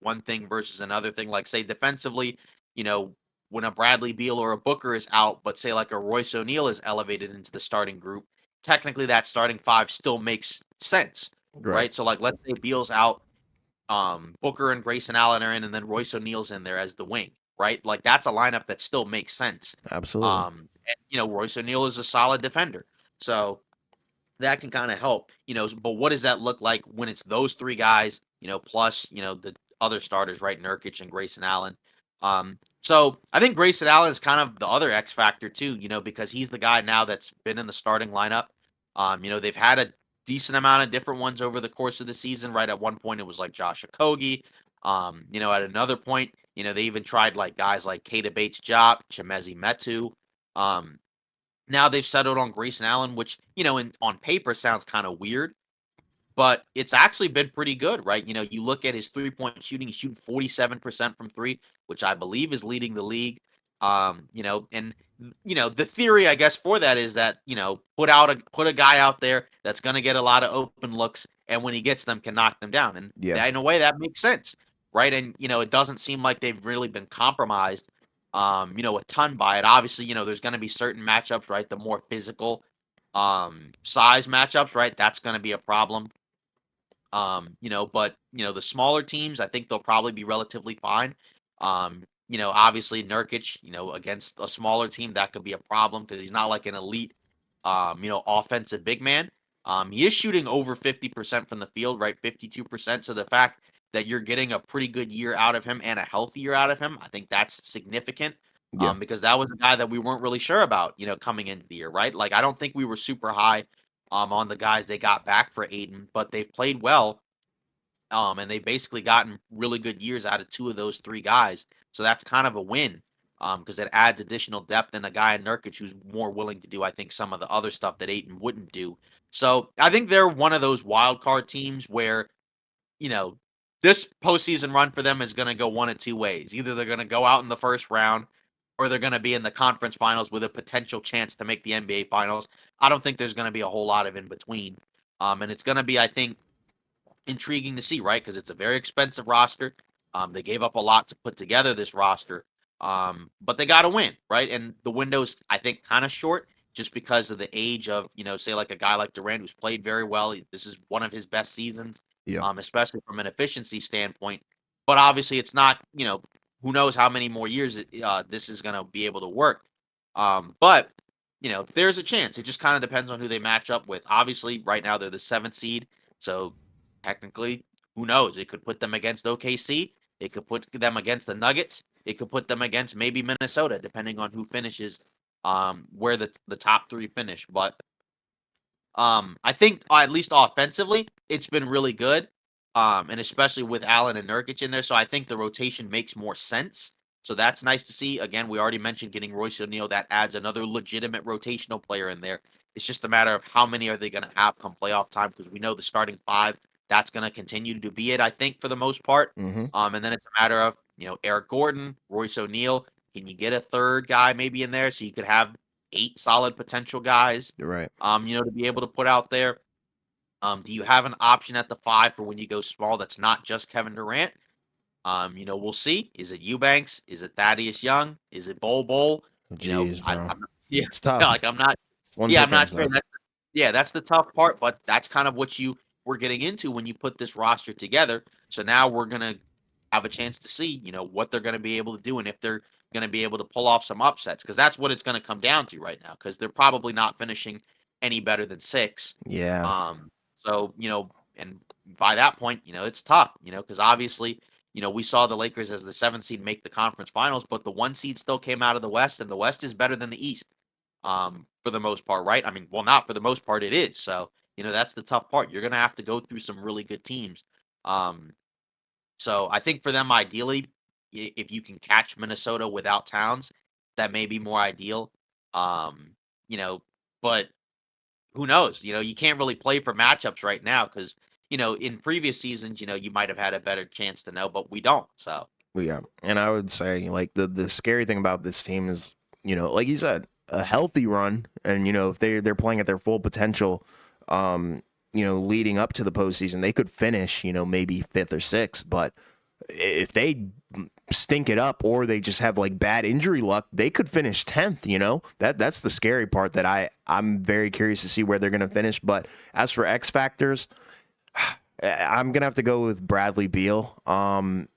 one thing versus another thing. Like say defensively, you know, when a Bradley Beal or a Booker is out, but say like a Royce O'Neal is elevated into the starting group, technically that starting five still makes sense, Right. right? So like let's say Beal's out, Booker and Grayson Allen are in, and then Royce O'Neal's in there as the wing, right? Like that's a lineup that still makes sense. Absolutely. And Royce O'Neal is a solid defender, so that can kind of help, But what does that look like when it's those three guys, plus the other starters, right? Nurkic and Grayson Allen. So I think Grayson Allen is kind of the other X factor too, because he's the guy now that's been in the starting lineup. They've had a decent amount of different ones over the course of the season. Right at one point, it was like Josh Okogie. At another point, they even tried like guys like Keita Bates-Diop, Chemezi Metu. Um, Now they've settled on Grayson Allen, which, on paper sounds kind of weird, but it's actually been pretty good, right? You look at his 3-point shooting, he's shooting 47% from three, which I believe is leading the league. And the theory, I guess, for that is that, put a guy out there that's gonna get a lot of open looks, and when he gets them can knock them down. And Yeah. that, in a way, that makes sense, right? And it doesn't seem like they've really been compromised a ton by it. Obviously, there's gonna be certain matchups, right? The more physical size matchups, right? That's gonna be a problem. But the smaller teams, I think they'll probably be relatively fine. Obviously Nurkic, against a smaller team, that could be a problem because he's not like an elite offensive big man. He is shooting over 50% from the field, right? 52%. So the fact that you're getting a pretty good year out of him and a healthy year out of him, I think that's significant. Yeah. Because that was a guy that we weren't really sure about, coming into the year, right? Like I don't think we were super high on the guys they got back for Aiden, but they've played well. And they've basically gotten really good years out of two of those three guys. So that's kind of a win. Because it adds additional depth and a guy in Nurkic who's more willing to do, I think, some of the other stuff that Aiton wouldn't do. So I think they're one of those wild card teams where, you know, this postseason run for them is going to go one of two ways. Either they're going to go out in the first round or they're going to be in the conference finals with a potential chance to make the NBA finals. I don't think there's going to be a whole lot of in between. And it's going to be, I think, intriguing to see, right? Because it's a very expensive roster. They gave up a lot to put together this roster, but they got to win, right? And the window's, I think, kind of short just because of the age of, say, like a guy like Durant who's played very well. This is one of his best seasons, Yeah. especially from an efficiency standpoint. But obviously, it's not, who knows how many more years this is going to be able to work. But there's a chance. It just kind of depends on who they match up with. Obviously, right now they're the seventh seed. So technically, who knows? It could put them against OKC. It could put them against the Nuggets. It could put them against maybe Minnesota, depending on who finishes, where the top three finish. But I think at least offensively, it's been really good. And especially with Allen and Nurkic in there. So I think the rotation makes more sense. So that's nice to see. Again, we already mentioned getting Royce O'Neal. That adds another legitimate rotational player in there. It's just a matter of how many are they going to have come playoff time because we know the starting five, that's going to continue to be it, I think, for the most part. Mm-hmm. And then it's a matter of, Eric Gordon, Royce O'Neal. Can you get a third guy maybe in there so you could have 8 solid potential guys, You're right. to be able to put out there? Do you have an option at the 5 for when you go small that's not just Kevin Durant? We'll see. Is it Eubanks? Is it Thaddeus Young? Is it Bol? Jeez, bro. I'm not, yeah, It's tough. like I'm not. Slim Yeah, I'm not pickings, sure. though. That's the tough part, but that's kind of what you were getting into when you put this roster together. So now we're gonna have a chance to see, what they're gonna be able to do and if they're gonna be able to pull off some upsets because that's what it's gonna come down to right now because they're probably not finishing any better than 6. Yeah. So and by that point, it's tough, because obviously, we saw the Lakers as the 7th seed make the conference finals, but the 1 seed still came out of the West, and the West is better than the East. for the most part, right? I mean, well, not for the most part, it is. So, that's the tough part. You're gonna have to go through some really good teams. Um, so I think for them, ideally, if you can catch Minnesota without Towns, that may be more ideal. Um, you know, but who knows? You can't really play for matchups right now because, in previous seasons, you might have had a better chance to know, but we don't. So, Yeah, and I would say like the scary thing about this team is, like you said, a healthy run, and if they're playing at their full potential, leading up to the postseason, they could finish, maybe fifth or sixth. But if they stink it up or they just have like bad injury luck, they could finish 10th. That's the scary part that I'm very curious to see where they're going to finish. But as for X factors, I'm gonna have to go with Bradley Beal.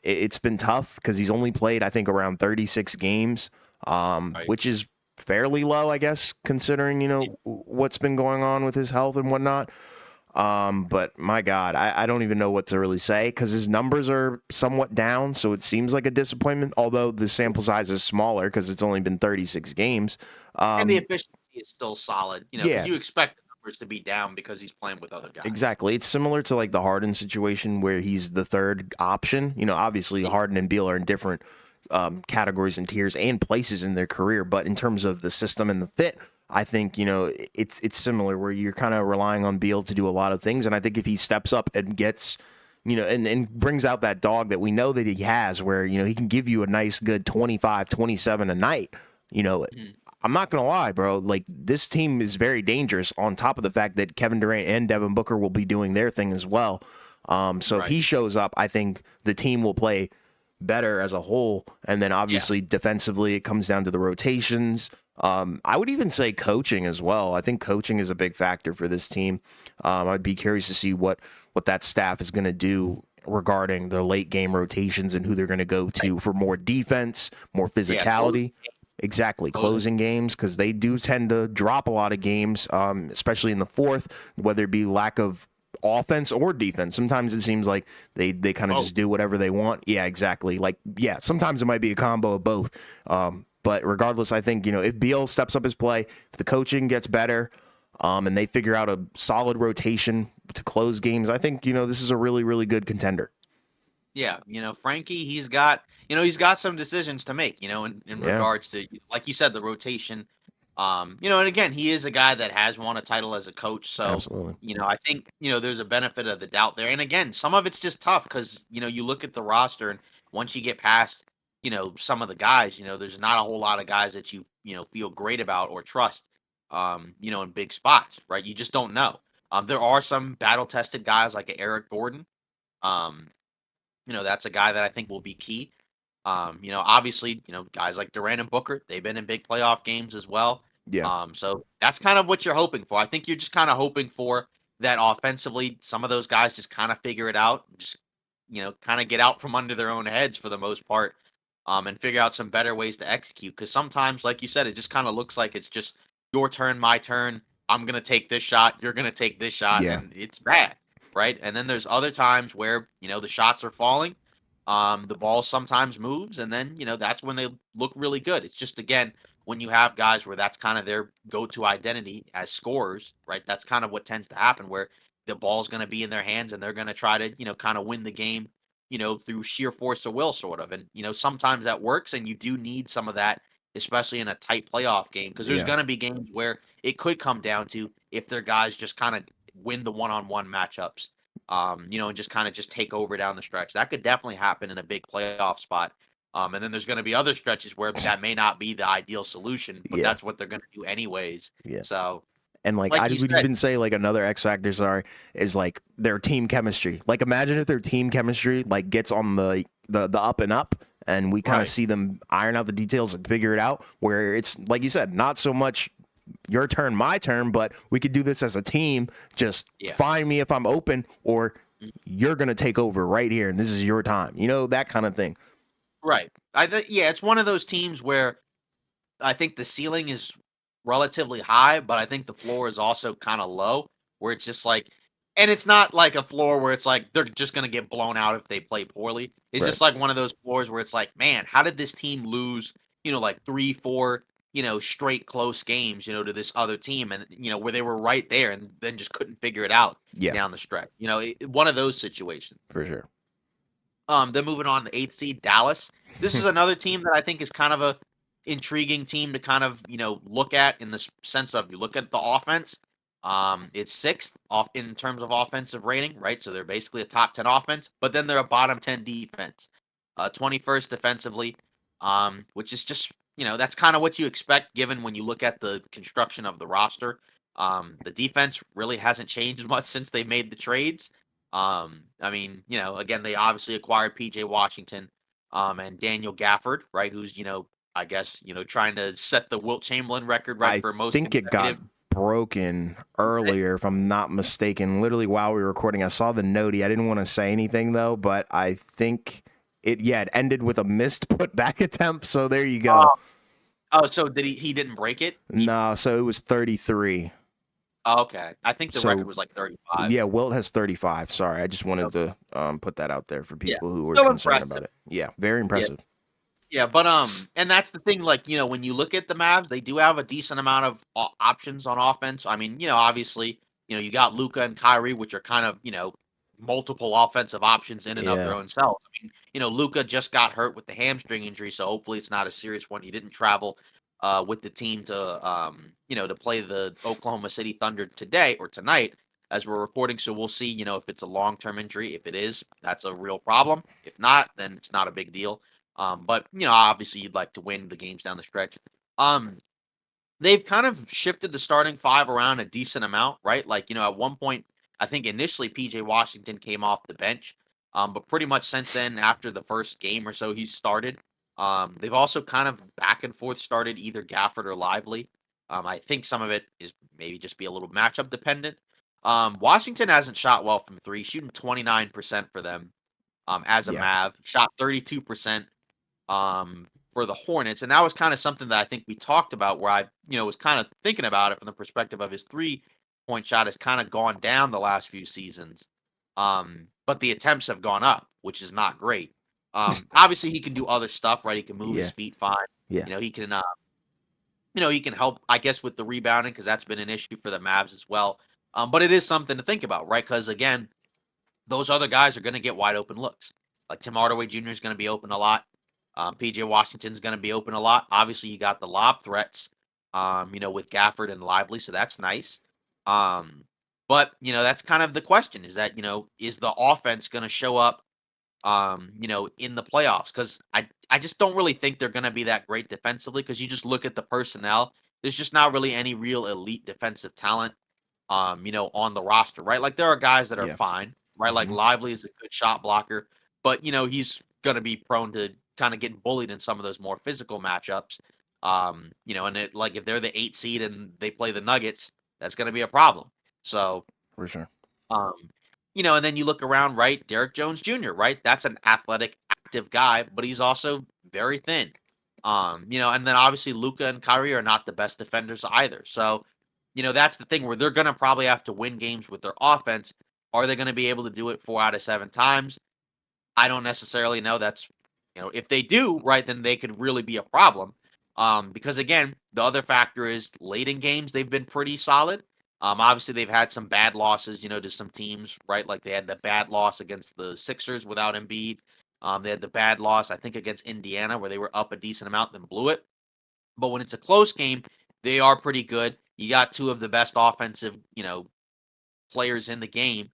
It's been tough because he's only played, I think, around 36 games, right. which is fairly low, I guess, considering what's been going on with his health and whatnot. But my God, I don't even know what to really say because his numbers are somewhat down, so it seems like a disappointment. Although the sample size is smaller because it's only been 36 games. And the Um, efficiency is still solid, because yeah, you expect the numbers to be down because he's playing with other guys. exactly. It's similar to like the Harden situation where he's the third option. Obviously Yeah. Harden and Beal are in different categories and tiers and places in their career, but in terms of the system and the fit, I think it's similar where you're kind of relying on Beal to do a lot of things, and I think if he steps up and gets and brings out that dog that we know that he has, where he can give you a nice good 25, 27 a night. You know, Mhm. I'm not gonna lie, bro. Like this team is very dangerous. On top of the fact that Kevin Durant and Devin Booker will be doing their thing as well. So if Right. he shows up, I think the team will play better as a whole. And then Yeah. obviously defensively, it comes down to the rotations. I would even say coaching as well. I think coaching is a big factor for this team. I'd be curious to see what that staff is going to do regarding the late game rotations and who they're going to go Right. to for more defense, more Yeah. Close. physicality. Exactly, Closing. closing games because they do tend to drop a lot of games, especially in the fourth, whether it be lack of offense or defense. Sometimes it seems like they kind of Both. just do whatever they want. Yeah, exactly. Like yeah, sometimes it might be a combo of both. But regardless, I think if Beal steps up his play, if the coaching gets better, and they figure out a solid rotation to close games, I think this is a really really good contender. Yeah, Frankie, he's got some decisions to make, in Yeah, regards to, like you said, the rotation. And again, he is a guy that has won a title as a coach, so absolutely. I think there's a benefit of the doubt there. And again, some of it's just tough because you look at the roster, and once you get past some of the guys, there's not a whole lot of guys that you feel great about or trust, in big spots, right? You just don't know. There are some battle tested guys like Eric Gordon. Um, that's a guy that I think will be key. Obviously, guys like Durant and Booker, they've been in big playoff games as well. Yeah, So that's kind of what you're hoping for. I think you're just kind of hoping for that offensively, some of those guys just kind of figure it out, just kind of get out from under their own heads for the most part, and figure out some better ways to execute. Because sometimes, like you said, it just kind of looks like it's just your turn, my turn. I'm gonna take this shot, you're gonna take this shot, yeah, and it's bad, right? And then there's other times where the shots are falling, the ball sometimes moves, and then that's when they look really good. It's just again when you have guys where that's kind of their go-to identity as scorers, right? That's kind of what tends to happen where the ball's going to be in their hands and they're going to try to kind of win the game, through sheer force of will, sort of. And sometimes that works, and you do need some of that, especially in a tight playoff game, because there's yeah, going to be games where it could come down to if their guys just kind of win the one-on-one matchups, and just kind of just take over down the stretch. That could definitely happen in a big playoff spot. And then there's going to be other stretches where that may not be the ideal solution, but yeah, that's what they're going to do anyways. yeah. So, And like like I you would said, even say like another X factor, sorry, is like their team chemistry. Like imagine if their team chemistry like gets on the up and up and we kind of right? see them iron out the details and figure it out where it's like you said, not so much your turn, my turn, but we could do this as a team. Just Yeah, find me if I'm open or mm, you're gonna take over right here and this is your time. That kind of thing. right. I think yeah, it's one of those teams where I think the ceiling is relatively high, but I think the floor is also kind of low, where it's just like, and it's not like a floor where it's like they're just going to get blown out if they play poorly. It's Right. just like one of those floors where it's like, man, how did this team lose, like 3, 4 straight close games, to this other team and, where they were right there and then just couldn't figure it out Yeah, down the stretch. One of those situations. for sure. Then moving on to 8th seed Dallas. This is another team that I think is kind of a intriguing team to kind of, look at in the sense of you look at the offense. It's 6th off in terms of offensive rating, right? So they're basically a top 10 offense, but then they're a bottom 10 defense. 21st defensively, which is just, that's kind of what you expect given when you look at the construction of the roster. The defense really hasn't changed much since they made the trades. I mean, again, they obviously acquired PJ Washington, and Daniel Gafford, right? Who's, I guess, trying to set the Wilt Chamberlain record, right, I for most think it got consecutive. broken earlier, if I'm not mistaken. Literally while we were recording, I saw the notey. I didn't want to say anything though, but I think it ended with a missed putback attempt. So there you go. Oh, oh, so did he didn't break it? No, so it was 33. Oh, okay. I think the record So was like 35. yeah, Wilt has 35. Sorry, I just wanted Okay. to put that out there for Yeah. people who were Still concerned impressive. about it. Yeah, very Yeah. impressive. Yeah, but and that's the thing. Like, when you look at the Mavs, they do have a decent amount of options on offense. I mean, obviously, you got Luca and Kyrie, which are kind of multiple offensive options in and of their Yeah, own selves. I mean, Luca just got hurt with the hamstring injury, so hopefully it's not a serious one. He didn't travel with the team to to play the Oklahoma City Thunder today or tonight as we're recording. So we'll see, if it's a long term injury. If it is, that's a real problem. If not, then it's not a big deal. But obviously you'd like to win the games down the stretch. Um, they've kind of shifted the starting five around a decent amount, right? Like, at one point, I think initially PJ Washington came off the bench. But pretty much since then, after the first game or so, he's started. They've also kind of back and forth started either Gafford or Lively. I think some of it is maybe just be a little matchup dependent. Washington hasn't shot well from three, shooting 29% for them as a yeah, Mav, shot 32% for the Hornets, and that was kind of something that I think we talked about, where I, was kind of thinking about it from the perspective of his 3-point shot has kind of gone down the last few seasons, but the attempts have gone up, which is not great. Obviously, he can do other stuff, right? He can move his yeah, feet fine. yeah, He can, he can help, I guess, with the rebounding because that's been an issue for the Mavs as well. But it is something to think about, right? Because again, those other guys are going to get wide open looks. Like Tim Hardaway Jr. is going to be open a lot. PJ Washington's going to be open a lot. Obviously, you got the lob threats, with Gafford and Lively, so that's nice. Um, but that's kind of the question: is that is the offense going to show up, in the playoffs? Because I just don't really think they're going to be that great defensively. Because you just look at the personnel, there's just not really any real elite defensive talent, on the roster, right? Like there are guys that are yeah. fine, right? Like Hmm. Lively is a good shot blocker, but he's going to be prone to kind of getting bullied in some of those more physical matchups. And it like if they're the 8 seed and they play the Nuggets, that's going to be a problem. So, For sure. um, and then you look around, right? Derek Jones Jr., right? That's an athletic, active guy, but he's also very thin. And then obviously Luca and Kyrie are not the best defenders either. So, that's the thing where they're gonna probably have to win games with their offense. Are they gonna be able to do it 4 out of 7 times? I don't necessarily know. That's if they do, right, then they could really be a problem. Because again, the other factor is late in games they've been pretty solid. Obviously they've had some bad losses, to some teams, right? Like they had the bad loss against the Sixers without Embiid. They had the bad loss, I think, against Indiana where they were up a decent amount then blew it. But when it's a close game, they are pretty good. You got two of the best offensive, players in the game,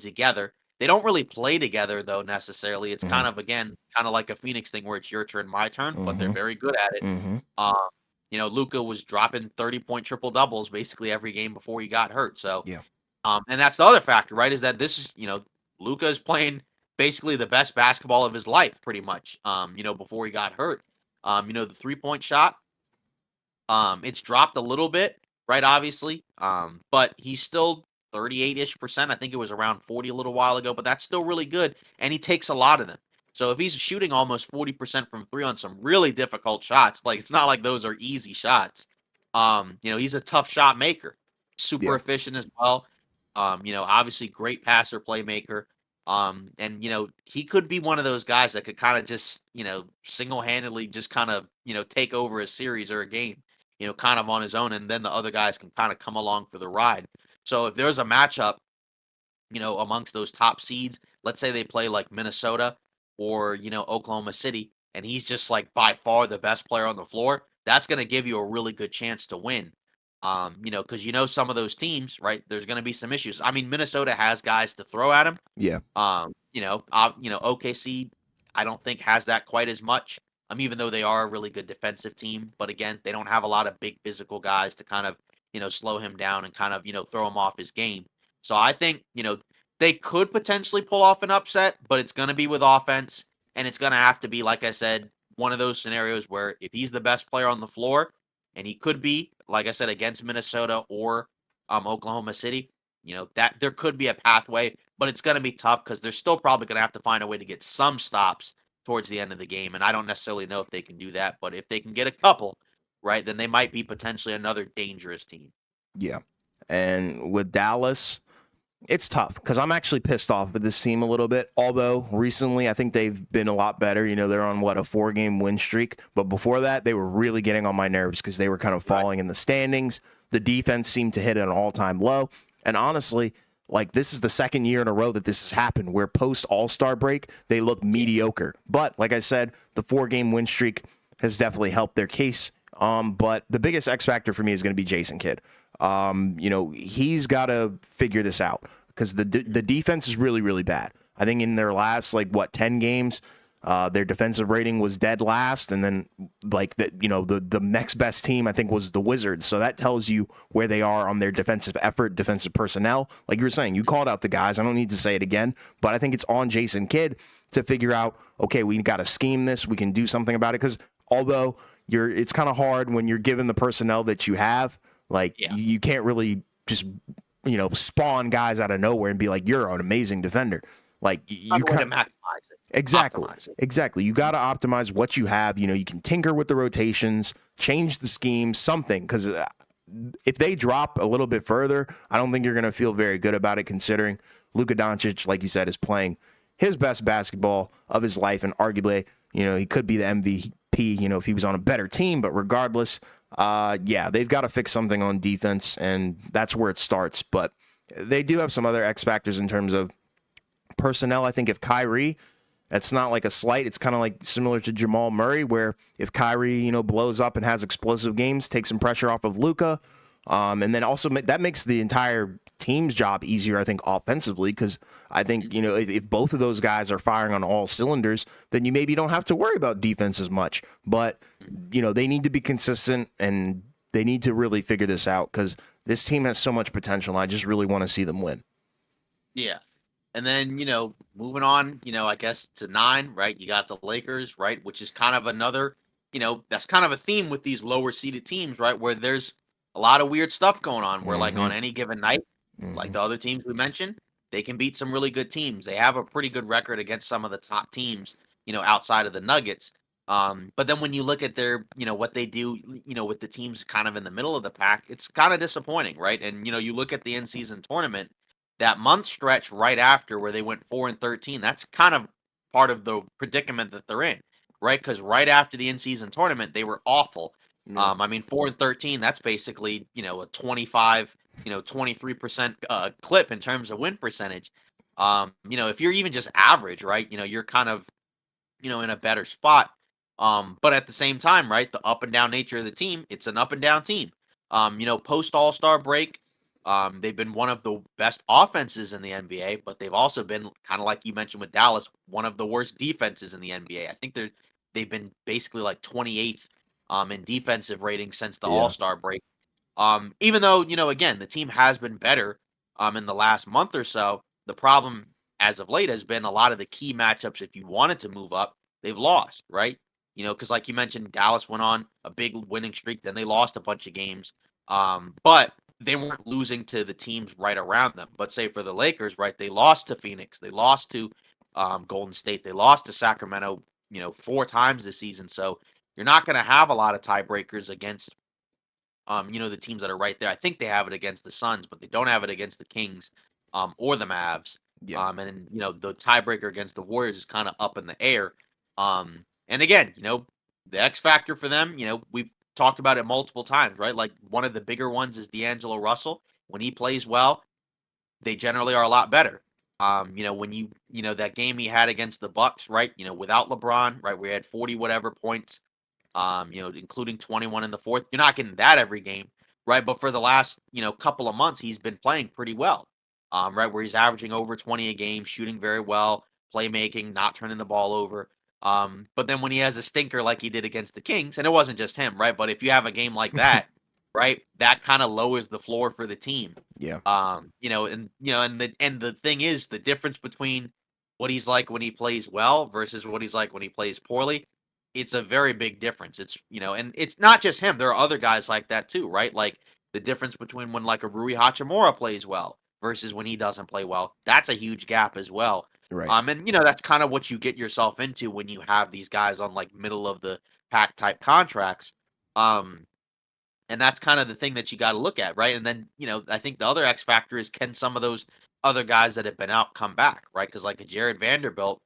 together. They don't really play together though necessarily. It's kind Hmm. of again, kind of like a Phoenix thing where it's your turn, my turn, but they're Hmm. very good at it. Hmm. Um, Luca was dropping 30-point triple doubles basically every game before he got hurt. So, Yeah, and that's the other factor, right? Is that this is, Luca is playing basically the best basketball of his life, pretty much. Before he got hurt. The 3-point shot, it's dropped a little bit, right? Obviously, but he's still 38-ish%. I think it was around 40 a little while ago, but that's still really good, and he takes a lot of them. So if he's shooting almost 40% from three on some really difficult shots, like it's not like those are easy shots. He's a tough shot maker, super yeah, efficient as well. Obviously great passer, playmaker. And he could be one of those guys that could kind of just, single handedly just kind of, take over a series or a game kind of on his own, and then the other guys can kind of come along for the ride. So if there's a matchup, amongst those top seeds, let's say they play like Minnesota or, Oklahoma City, and he's just like by far the best player on the floor, that's going to give you a really good chance to win. Because some of those teams, right? There's going to be some issues. I mean, Minnesota has guys to throw at him. Yeah. OKC, I don't think has that quite as much. Even though they are a really good defensive team, but again, they don't have a lot of big physical guys to kind of, slow him down and kind of, throw him off his game. So I think, they could potentially pull off an upset, but it's going to be with offense, and it's going to have to be, like I said, one of those scenarios where if he's the best player on the floor, and he could be, like I said, against Minnesota or Oklahoma City, that there could be a pathway, but it's going to be tough because they're still probably going to have to find a way to get some stops towards the end of the game. And I don't necessarily know if they can do that, but if they can get a couple, right, then they might be potentially another dangerous team. Yeah. And with Dallas, it's tough because I'm actually pissed off with this team a little bit. Although recently I think they've been a lot better. They're on a 4-game win streak. But before that, they were really getting on my nerves because they were kind of falling in the standings. The defense seemed to hit an all-time low. And honestly, this is the second year in a row that this has happened where post All-Star break, they look mediocre. But like I said, the 4-game win streak has definitely helped their case. But the biggest X factor for me is going to be Jason Kidd. He's got to figure this out because the defense is really, really bad. I think in their last 10 games, their defensive rating was dead last, and then the next best team I think was the Wizards. So that tells you where they are on their defensive effort, defensive personnel. Like you were saying, you called out the guys. I don't need to say it again, but I think it's on Jason Kidd to figure out. Okay, we got to scheme this. We can do something about it because although it's kind of hard when you're given the personnel that you have. You can't really just spawn guys out of nowhere and be like, you're an amazing defender. You kind of maximize it. Exactly. You got to optimize what you have. You can tinker with the rotations, change the scheme, something. Because if they drop a little bit further, I don't think you're going to feel very good about it. Considering Luka Doncic, like you said, is playing his best basketball of his life, and arguably, he could be the MVP. If he was on a better team. But regardless, they've got to fix something on defense, and that's where it starts. But they do have some other X factors in terms of personnel. I think if Kyrie, that's not like a slight. It's kind of similar to Jamal Murray, where if Kyrie, blows up and has explosive games, takes some pressure off of Luka. And then also that makes the entire team's job easier, I think, offensively, because I think, if both of those guys are firing on all cylinders, then you maybe don't have to worry about defense as much. But, they need to be consistent, and they need to really figure this out because this team has so much potential. And I just really want to see them win. Yeah. And then, moving on, I guess to 9, right? You got the Lakers, right? Which is kind of another, that's kind of a theme with these lower seeded teams, right? Where there's a lot of weird stuff going on where on any given night, like the other teams we mentioned, they can beat some really good teams. They have a pretty good record against some of the top teams, outside of the Nuggets. But then when you look at their, what they do, with the teams kind of in the middle of the pack, it's kind of disappointing, right? And, you look at the in-season tournament, that month stretch right after where they went 4-13, that's kind of part of the predicament that they're in, right? Because right after the in-season tournament, they were awful. 4-13, that's basically, a 25, 23% clip in terms of win percentage. If you're even just average, right, you're kind of, in a better spot. But at the same time, right, the up and down nature of the team, it's an up and down team. Post All-Star break, they've been one of the best offenses in the NBA, but they've also been kind of like you mentioned with Dallas, one of the worst defenses in the NBA. I think they've been basically 28th in defensive rating since the All-Star break. Even though, again, the team has been better in the last month or so, the problem as of late has been a lot of the key matchups. If you wanted to move up, they've lost, right? Because like you mentioned, Dallas went on a big winning streak, then they lost a bunch of games. But they weren't losing to the teams right around them. But say for the Lakers, right, they lost to Phoenix, they lost to Golden State, they lost to Sacramento, 4 times this season. So you're not going to have a lot of tiebreakers against, the teams that are right there. I think they have it against the Suns, but they don't have it against the Kings, or the Mavs. Yeah. And the tiebreaker against the Warriors is kind of up in the air. And again, the X factor for them, we've talked about it multiple times, right? Like one of the bigger ones is D'Angelo Russell. When he plays well, they generally are a lot better. When that game he had against the Bucks, right? Without LeBron, right? We had 40 whatever points, including 21 in the fourth. You're not getting that every game, right? But for the last, couple of months, he's been playing pretty well, right? Where he's averaging over 20 a game, shooting very well, playmaking, not turning the ball over. But then when he has a stinker like he did against the Kings, and it wasn't just him, right? But if you have a game like that, right, that kind of lowers the floor for the team. Yeah. And the thing is, the difference between what he's like when he plays well versus what he's like when he plays poorly, it's a very big difference. And it's not just him. There are other guys like that too, right? Like the difference between when like a Rui Hachimura plays well versus when he doesn't play well. That's a huge gap as well. Right. And that's kind of what you get yourself into when you have these guys on like middle of the pack type contracts. Um, and that's kind of the thing that you got to look at, right? And then, I think the other X factor is, can some of those other guys that have been out come back, right? Because like a Jared Vanderbilt,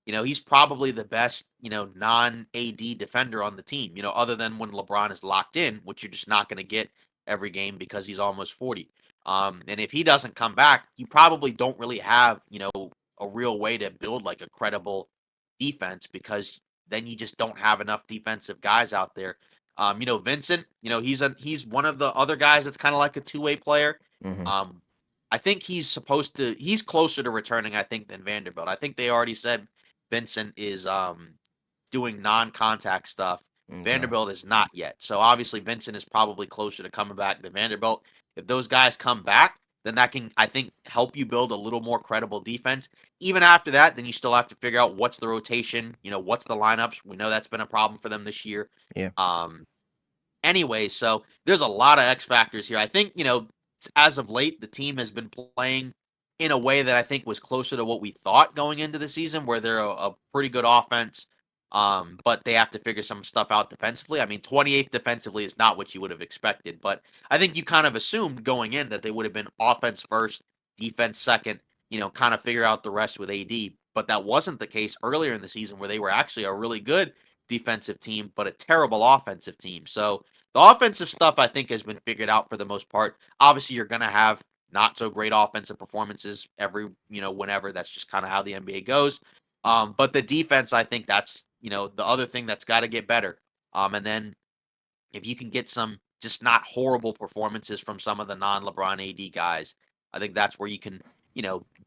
he's probably the best, non AD defender on the team, other than when LeBron is locked in, which you're just not going to get every game because he's almost 40. And if he doesn't come back, you probably don't really have, a real way to build like a credible defense, because then you just don't have enough defensive guys out there. Vincent, he's one of the other guys that's kind of like a two-way player. Hmm. Um, I think he's closer to returning, I think, than Vanderbilt. I think they already said Vincent is doing non-contact stuff. Okay. Vanderbilt is not yet. So obviously Vincent is probably closer to coming back than Vanderbilt. If those guys come back, then that can, I think, help you build a little more credible defense. Even after that, then you still have to figure out what's the rotation, what's the lineups. We know that's been a problem for them this year. Yeah. Um, anyway, so there's a lot of X factors here. I think, as of late, the team has been playing in a way that I think was closer to what we thought going into the season, where they're a pretty good offense, but they have to figure some stuff out defensively. I mean, 28th defensively is not what you would have expected, but I think you kind of assumed going in that they would have been offense first, defense second, kind of figure out the rest with AD. But that wasn't the case earlier in the season, where they were actually a really good defensive team, but a terrible offensive team. So the offensive stuff, I think, has been figured out for the most part. Obviously, you're going to have not so great offensive performances whenever. That's just kind of how the NBA goes. But the defense, I think that's, the other thing that's got to get better. And then if you can get some just not horrible performances from some of the non-LeBron AD guys, I think that's where you can,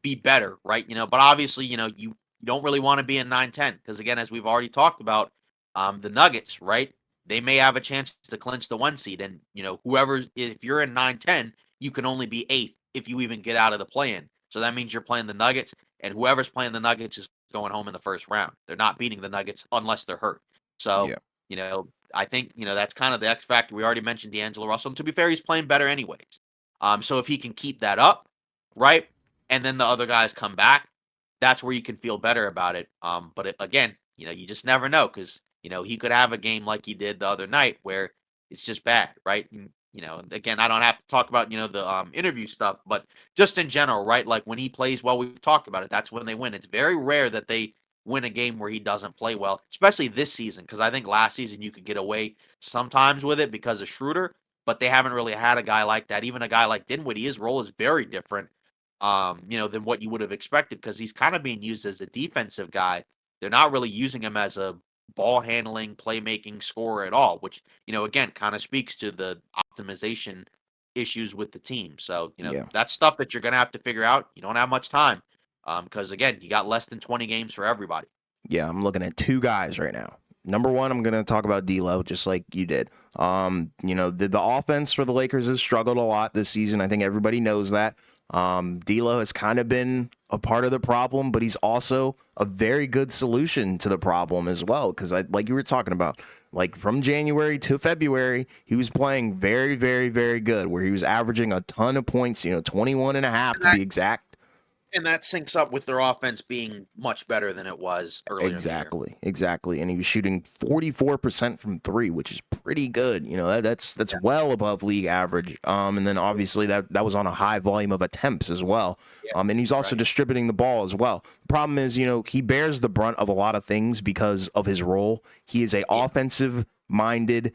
be better, right? But obviously, you don't really want to be in 9-10, because again, as we've already talked about, the Nuggets, right? They may have a chance to clinch the 1 seed, and if you're in 9-10, you can only be eighth if you even get out of the play-in. So that means you're playing the Nuggets, and whoever's playing the Nuggets is going home in the first round. They're not beating the Nuggets unless they're hurt. So, Yeah. I think, that's kind of the X factor. We already mentioned D'Angelo Russell. And to be fair, he's playing better anyways. So if he can keep that up, right, and then the other guys come back, that's where you can feel better about it. Again, you just never know, because he could have a game like he did the other night where it's just bad, right? And, again, I don't have to talk about the interview stuff, but just in general, right? Like when he plays well, we've talked about it. That's when they win. It's very rare that they win a game where he doesn't play well, especially this season, because I think last season you could get away sometimes with it because of Schroeder, but they haven't really had a guy like that. Even a guy like Dinwiddie, his role is very different, than what you would have expected, because he's kind of being used as a defensive guy. They're not really using him as a ball handling, playmaking scorer at all, which, again, kind of speaks to the optimization issues with the team. So, Yeah. that's stuff that you're going to have to figure out. You don't have much time, because, again, you got less than 20 games for everybody. Yeah, I'm looking at two guys right now. Number one, I'm going to talk about D'Lo, just like you did. The offense for the Lakers has struggled a lot this season. I think everybody knows that. D'Lo has kind of been a part of the problem, but he's also a very good solution to the problem as well. Because like you were talking about, like from January to February, he was playing very, very, very good, where he was averaging a ton of points, 21 and a half to be exact. And that syncs up with their offense being much better than it was earlier in the year. Exactly. And he was shooting 44% from three, which is pretty good. That's Yeah. well above league average. And then obviously that was on a high volume of attempts as well. Yeah. And he's also Right. distributing the ball as well. The problem is, he bears the brunt of a lot of things because of his role. He is a offensive minded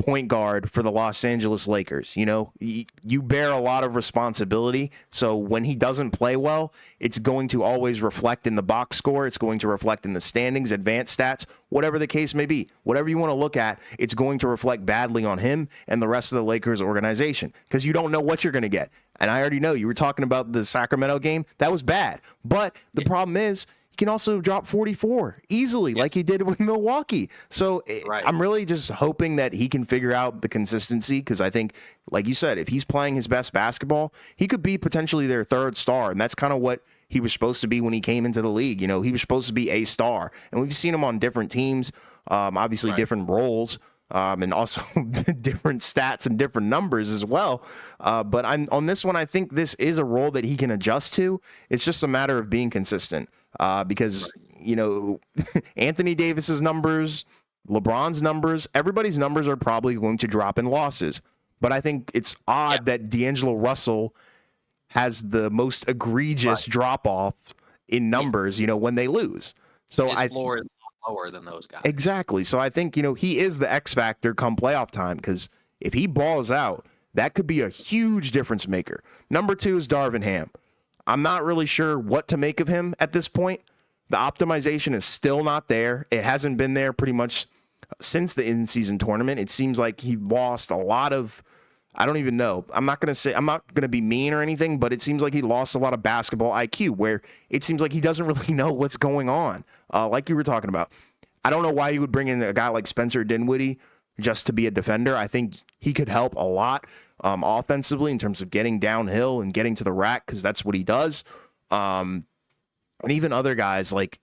point guard for the Los Angeles Lakers. You know, you bear a lot of responsibility. So when he doesn't play well, it's going to always reflect in the box score. It's going to reflect in the standings, advanced stats, whatever the case may be. Whatever you want to look at, it's going to reflect badly on him and the rest of the Lakers organization because you don't know what you're going to get. And I already know you were talking about the Sacramento game. That was bad. But the problem is, he can also drop 44 easily, like he did with Milwaukee. So Right. I'm really just hoping that he can figure out the consistency because I think, like you said, if he's playing his best basketball, he could be potentially their third star. And that's kind of what he was supposed to be when he came into the league. You know, he was supposed to be a star. And we've seen him on different teams, obviously different roles. And also different stats and different numbers as well. But on this one, I think this is a role that he can adjust to. It's just a matter of being consistent because, you know, Anthony Davis's numbers, LeBron's numbers, everybody's numbers are probably going to drop in losses. But I think it's odd that D'Angelo Russell has the most egregious drop off in numbers, you know, when they lose. So His I floor is a lot lower than those guys. Exactly. So I think, you know, he is the X factor come playoff time because if he balls out, that could be a huge difference maker. Number 2 is Darvin Ham. I'm not really sure what to make of him at this point. The optimization is still not there. It hasn't been there pretty much since the in-season tournament. It seems like he lost a lot of, I don't even know. I'm not going to be mean or anything, but it seems like he lost a lot of basketball IQ where it seems like he doesn't really know what's going on. Like you were talking about. I don't know why you would bring in a guy like Spencer Dinwiddie just to be a defender. I think he could help a lot offensively in terms of getting downhill and getting to the rack because that's what he does. And even other guys, like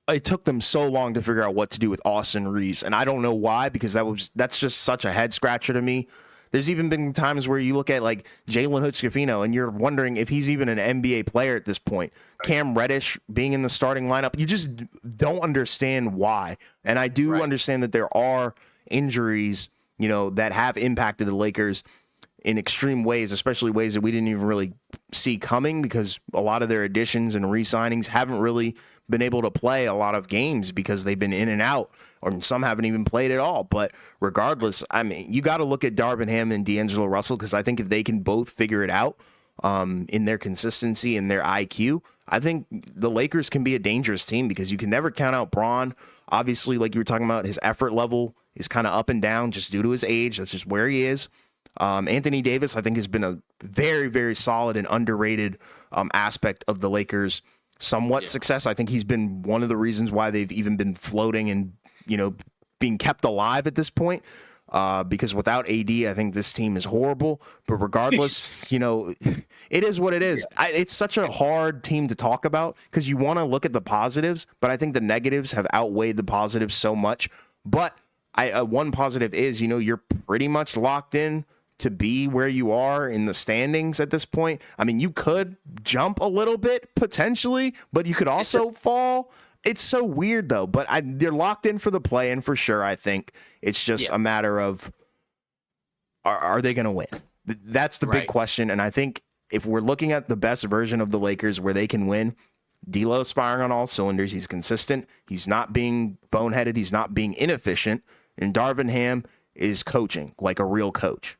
it took them so long to figure out what to do with Austin Reeves. And I don't know why because that's just such a head scratcher to me. There's even been times where you look at like Jalen Hood-Schifino and you're wondering if he's even an NBA player at this point. Cam Reddish being in the starting lineup, you just don't understand why. And I do understand that there are injuries, you know, that have impacted the Lakers in extreme ways, especially ways that we didn't even really see coming because a lot of their additions and re-signings haven't really been able to play a lot of games because they've been in and out, or some haven't even played at all. But regardless, I mean, you got to look at Darvin Ham and D'Angelo Russell because I think if they can both figure it out in their consistency and their IQ, I think the Lakers can be a dangerous team because you can never count out Braun. Obviously, like you were talking about, his effort level is kind of up and down just due to his age. That's just where he is. Anthony Davis, I think, has been a very, very solid and underrated aspect of the Lakers' somewhat success. I think he's been one of the reasons why they've even been floating and, you know, being kept alive at this point. Because without AD, I think this team is horrible. But regardless, you know, it is what it is. It's such a hard team to talk about because you want to look at the positives, but I think the negatives have outweighed the positives so much. But one positive is, you know, you're pretty much locked in to be where you are in the standings at this point. I mean, you could jump a little bit potentially, but you could also fall. It's so weird though, but they're locked in for the play-in for sure. I think it's just a matter of are they going to win? That's the big question. And I think if we're looking at the best version of the Lakers where they can win, D'Lo's firing on all cylinders. He's consistent. He's not being boneheaded. He's not being inefficient. And Darvin Ham is coaching like a real coach.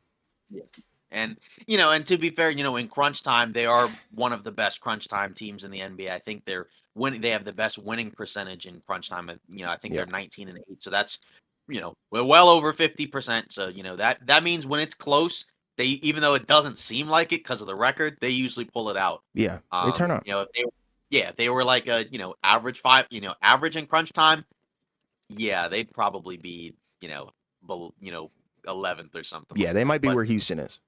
Yeah. And, you know, and to be fair, you know, in crunch time, they are one of the best crunch time teams in the NBA. I think they're winning. They have the best winning percentage in crunch time. You know, I think they're 19-8. So that's, you know, well over 50%. So, you know, that means when it's close, they, even though it doesn't seem like it because of the record, they usually pull it out. Yeah. They turn up. You know, if they were like a, you know, average in crunch time. Yeah, they'd probably be, you know, 11th or something. Yeah, like they that. might be But where Houston is.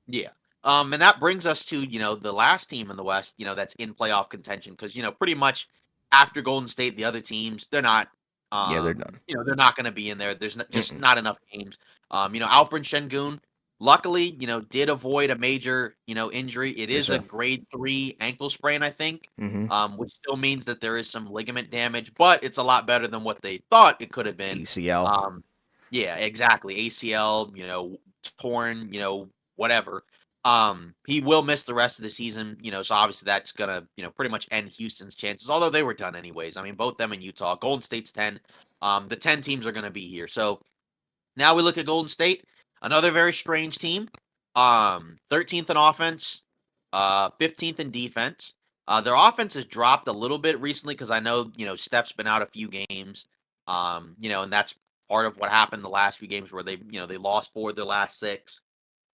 yeah. And that brings us to, you know, the last team in the West, you know, that's in playoff contention because, you know, pretty much after Golden State, the other teams, they're not, Yeah, they're done. you know, they're not going to be in there. There's just not enough games. You know, Alperen Şengün, luckily, you know, did avoid a major, you know, injury. It is a grade 3 ankle sprain, I think, which still means that there is some ligament damage, but it's a lot better than what they thought it could have been. ACL. Yeah, exactly. ACL, you know, torn, you know, whatever. He will miss the rest of the season, you know, so obviously that's gonna, you know, pretty much end Houston's chances, although they were done anyways. I mean, both them and Utah, Golden State's 10. The 10 teams are gonna be here. So Now we look at Golden State, another very strange team. 13th in offense, 15th in defense. Their offense has dropped a little bit recently because I know, Steph's been out a few games. And that's part of what happened the last few games where they lost 4 of their last 6.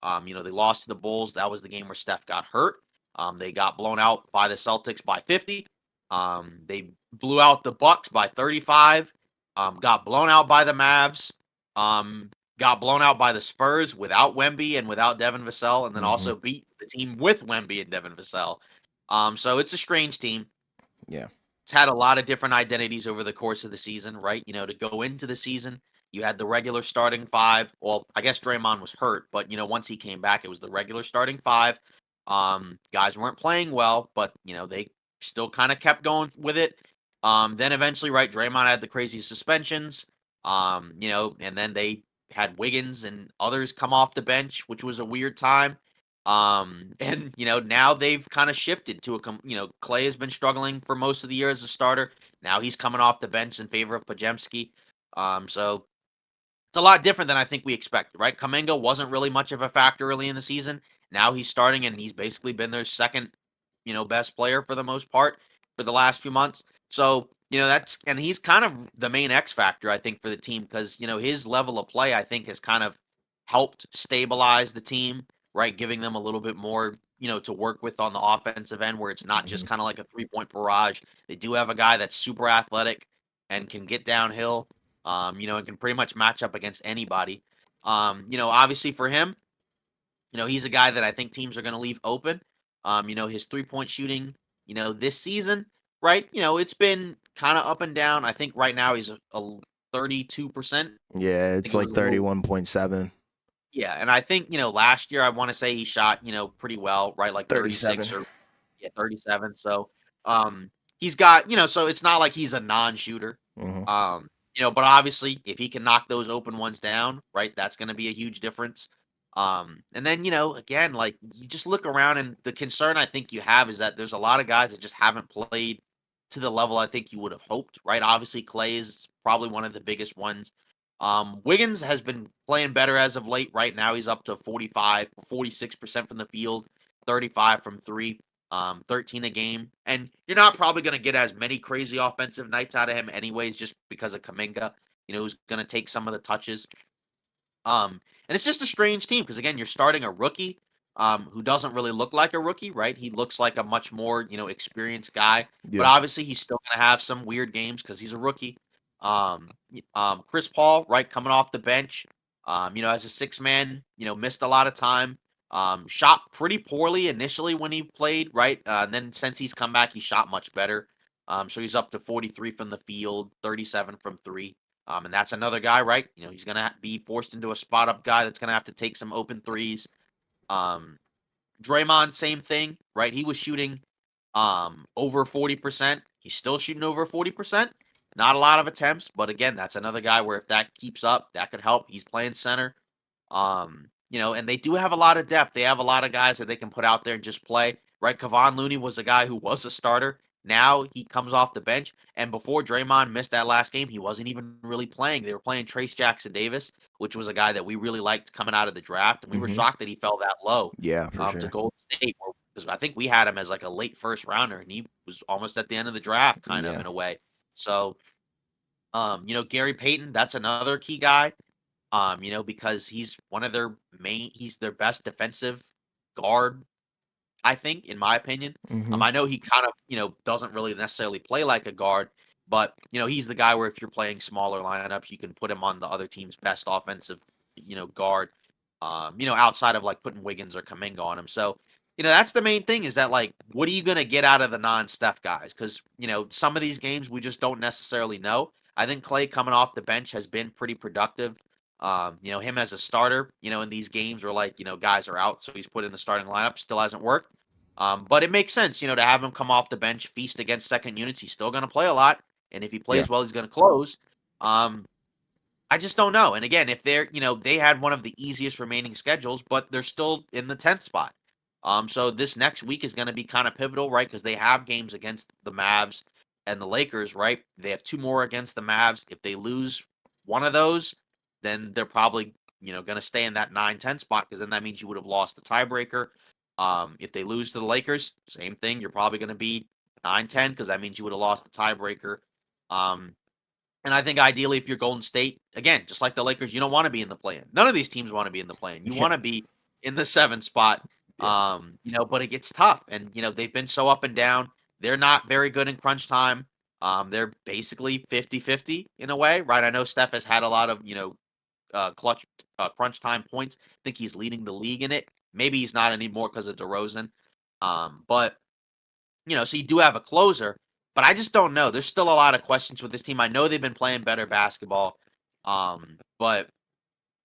They lost to the Bulls. That was the game where Steph got hurt. They got blown out by the Celtics by 50. They blew out the Bucks by 35. Got blown out by the Mavs. Got blown out by the Spurs without Wemby and without Devin Vassell, and then Hmm. also beat the team with Wemby and Devin Vassell. So it's a strange team. Yeah. It's had a lot of different identities over the course of the season, right? To go into the season, you had the regular starting 5. Well, I guess Draymond was hurt, but once he came back, it was the regular starting 5. Guys weren't playing well, but they still kind of kept going with it. Then eventually, right, Draymond had the crazy suspensions. And then they had Wiggins and others come off the bench, which was a weird time. And now they've kind of shifted to Clay has been struggling for most of the year as a starter. Now he's coming off the bench in favor of Pajemski. So it's a lot different than I think we expected, right? Kaminga wasn't really much of a factor early in the season. Now he's starting and he's basically been their second, best player for the most part for the last few months. So, and he's kind of the main X factor, I think, for the team because, his level of play, I think, has kind of helped stabilize the team, right? Giving them a little bit more, to work with on the offensive end where it's not just Hmm. kind of like a 3-point barrage. They do have a guy that's super athletic and can get downhill, and can pretty much match up against anybody. Obviously for him, he's a guy that I think teams are going to leave open. His 3-point shooting, this season, right? It's been kind of up and down. I think right now he's a 32%. Yeah, I it's think it like was a little, 31.7. yeah. And I think, last year I want to say he shot, pretty well, right? Like 36 37. or, yeah, 37. So, um, he's got, so it's not like he's a non-shooter. Hmm. But obviously if he can knock those open ones down, right, that's going to be a huge difference. And then, again, like you just look around and the concern I think you have is that there's a lot of guys that just haven't played to the level I think you would have hoped, right? Obviously Clay is probably one of the biggest ones. Wiggins has been playing better as of late. Right now he's up to 46% from the field, 35 from 3. 13 a game. And you're not probably going to get as many crazy offensive nights out of him anyways, just because of Kaminga, who's going to take some of the touches. And it's just a strange team because again, you're starting a rookie, who doesn't really look like a rookie, right? He looks like a much more, experienced guy, but Yeah. obviously he's still going to have some weird games because he's a rookie. Chris Paul, right, coming off the bench, as a 6 man, missed a lot of time. Shot pretty poorly initially when he played, right? And then since he's come back, he shot much better. So he's up to 43 from the field, 37 from 3. And that's another guy, right? He's going to be forced into a spot up guy that's going to have to take some open threes. Um, Draymond, same thing, right? He was shooting over 40%. He's still shooting over 40%. Not a lot of attempts, but again, that's another guy where if that keeps up, that could help. He's playing center. And they do have a lot of depth. They have a lot of guys that they can put out there and just play. Right? Kevon Looney was a guy who was a starter. Now he comes off the bench. And before Draymond missed that last game, he wasn't even really playing. They were playing Trace Jackson Davis, which was a guy that we really liked coming out of the draft. And we were Hmm. shocked that he fell that low Yeah, for to sure. Golden State. Because I think we had him as like a late first rounder, and he was almost at the end of the draft, kind of Yeah. in a way. So, Gary Payton, that's another key guy, because he's their best defensive guard, I think, in my opinion. Hmm. I know he kind of, doesn't really necessarily play like a guard, but, he's the guy where if you're playing smaller lineups, you can put him on the other team's best offensive, guard, outside of like putting Wiggins or Kaminga on him. So, that's the main thing is that like, what are you going to get out of the non-Steph guys? Because, some of these games we just don't necessarily know. I think Clay coming off the bench has been pretty productive. Him as a starter, in these games where like, guys are out, so he's put in the starting lineup, still hasn't worked. But it makes sense, to have him come off the bench, feast against second units. He's still going to play a lot, and if he Yeah. plays well, he's going to close. Um, I just don't know. And again, if they had one of the easiest remaining schedules, but they're still in the 10th spot. So this next week is going to be kind of pivotal, right? Because they have games against the Mavs and the Lakers, right? They have 2 more against the Mavs. If they lose one of those, then they're probably, going to stay in that 9-10 spot because then that means you would have lost the tiebreaker. If they lose to the Lakers, same thing. You're probably going to be 9-10 because that means you would have lost the tiebreaker. Um, and I think ideally, if you're Golden State, again, just like the Lakers, you don't want to be in the play-in. None of these teams want to be in the play-in. You Yeah, want to be in the 7th spot. yeah, But it gets tough. And, they've been so up and down. They're not very good in crunch time. They're basically 50-50 in a way, right? I know Steph has had a lot of, clutch crunch time points. I think he's leading the league in it. Maybe he's not anymore because of DeRozan. But so you do have a closer, but I just don't know. There's still a lot of questions with this team. I know they've been playing better basketball, but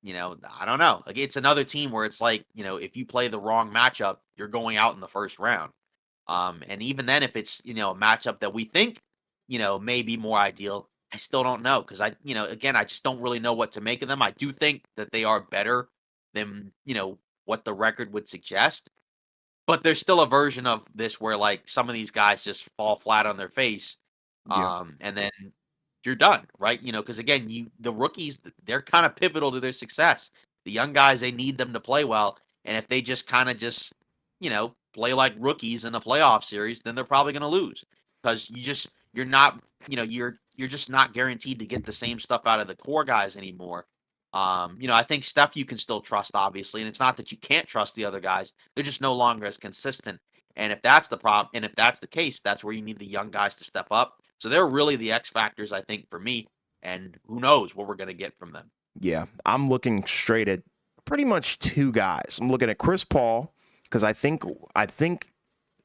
I don't know. Like it's another team where it's like if you play the wrong matchup, you're going out in the first round. And even then, if it's a matchup that we think may be more ideal, I still don't know because again I just don't really know what to make of them. I do think that they are better than what the record would suggest. But there's still a version of this where, like, some of these guys just fall flat on their face, yeah, and then you're done, right? Because again, the rookies, they're kind of pivotal to their success. The young guys, they need them to play well, and if they just kind of just, play like rookies in a playoff series, then they're probably going to lose because you're not, you're just not guaranteed to get the same stuff out of the core guys anymore. I think Steph you can still trust, obviously, and it's not that you can't trust the other guys. They're just no longer as consistent. And if that's the problem, and if that's the case, that's where you need the young guys to step up. So they're really the X factors, I think, for me. And who knows what we're going to get from them. yeah. I'm looking straight at pretty much two guys. I'm looking at Chris Paul because I think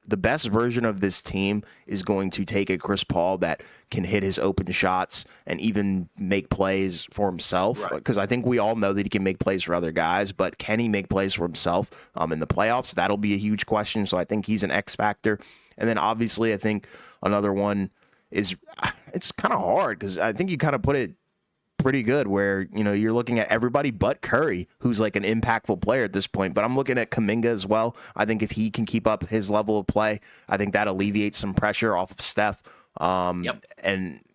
the best version of this team is going to take a Chris Paul that can hit his open shots and even make plays for himself. Right. Because I think we all know that he can make plays for other guys, but can he make plays for himself in the playoffs? That'll be a huge question. So I think he's an X factor. And then obviously, I think another one is it's kind of hard because I think you kind of put it pretty good where you're looking at everybody but Curry, who's like an impactful player at this point. But I'm looking at Kaminga as well. I think if he can keep up his level of play, I think that alleviates some pressure off of Steph. Yep.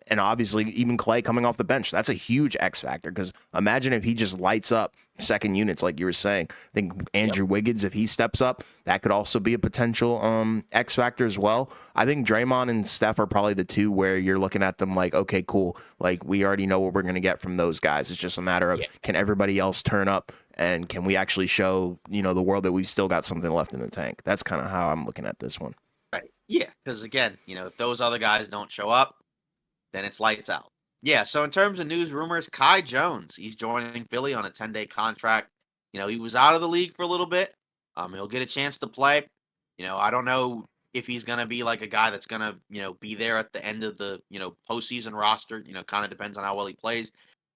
And obviously even Clay coming off the bench, that's a huge X factor because imagine if he just lights up second units like you were saying. I think Yep. Andrew Wiggins, if he steps up, that could also be a potential X factor as well. I think Draymond and Steph are probably the two where you're looking at them like, okay, cool. Like we already know what we're going to get from those guys. It's just a matter of Yeah. can everybody else turn up and can we actually show, the world that we've still got something left in the tank. That's kind of how I'm looking at this one. Right. Yeah. Because again, if those other guys don't show up, then it's lights out. Yeah. So in terms of news rumors, Kai Jones, he's joining Philly on a 10-day contract. He was out of the league for a little bit. He'll get a chance to play. I don't know if he's gonna be like a guy that's gonna, be there at the end of the, postseason roster. Kind of depends on how well he plays.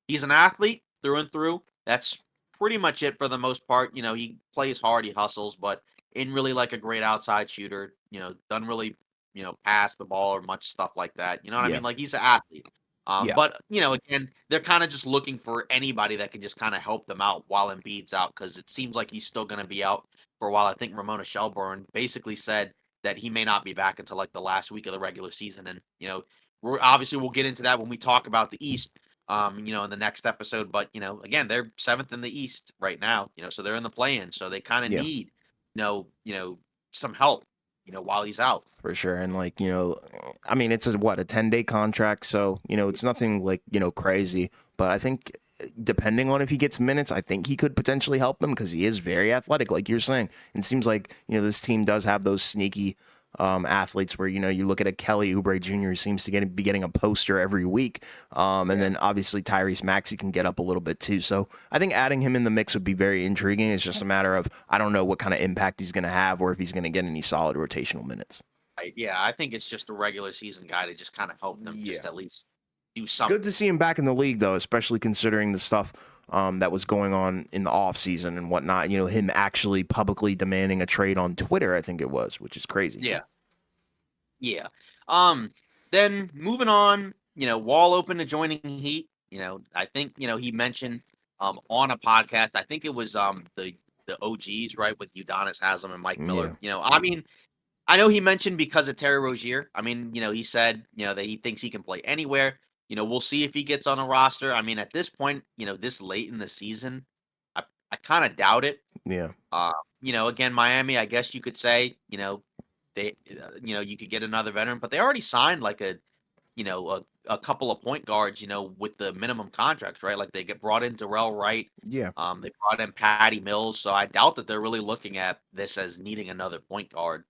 He's an athlete through and through. That's pretty much it for the most part. He plays hard, he hustles, but in really like a great outside shooter. Doesn't really, pass the ball or much stuff like that. You know what I Yeah. mean? Like he's an athlete. Yeah. But again, they're kind of just looking for anybody that can just kind of help them out while Embiid's out because it seems like he's still going to be out for a while. I think Ramona Shelburne basically said that he may not be back until like the last week of the regular season, and we'll get into that when we talk about the East. In the next episode, but again, they're 7th in the East right now. So they're in the play-in, so they kind of Yeah. need, some help, while he's out. For sure. And like, I mean, it's a 10-day contract. So, it's nothing like, crazy. But I think depending on if he gets minutes, I think he could potentially help them because he is very athletic, like you're saying. And it seems like, this team does have those sneaky athletes where, you look at a Kelly Oubre Jr. who seems to be getting a poster every week. And then obviously Tyrese Maxey can get up a little bit too. So I think adding him in the mix would be very intriguing. It's just a matter of, I don't know what kind of impact he's going to have or if he's going to get any solid rotational minutes. Right, yeah, I think it's just a regular season guy to just kind of help them Yeah. just at least do Good something. to see him back in the league, though, especially considering the stuff that was going on in the offseason and whatnot. Him actually publicly demanding a trade on Twitter, I think it was, which is crazy. Yeah, yeah. Then moving on, Wall open to joining Heat. I think he mentioned on a podcast. I think it was the OGs, right, with Udonis Haslam and Mike Miller. Yeah. I mean, I know he mentioned because of Terry Rozier. I mean, he said, that he thinks he can play anywhere. We'll see if he gets on a roster. I mean, at this point, this late in the season, I I kind of doubt it. Yeah. Uh, again, Miami, I guess you could say, you could get another veteran, but they already signed like a couple of point guards, with the minimum contracts, right? Like they get brought in Darrell Wright, Yeah. they brought in Patty Mills, so I doubt that they're really looking at this as needing another point guard.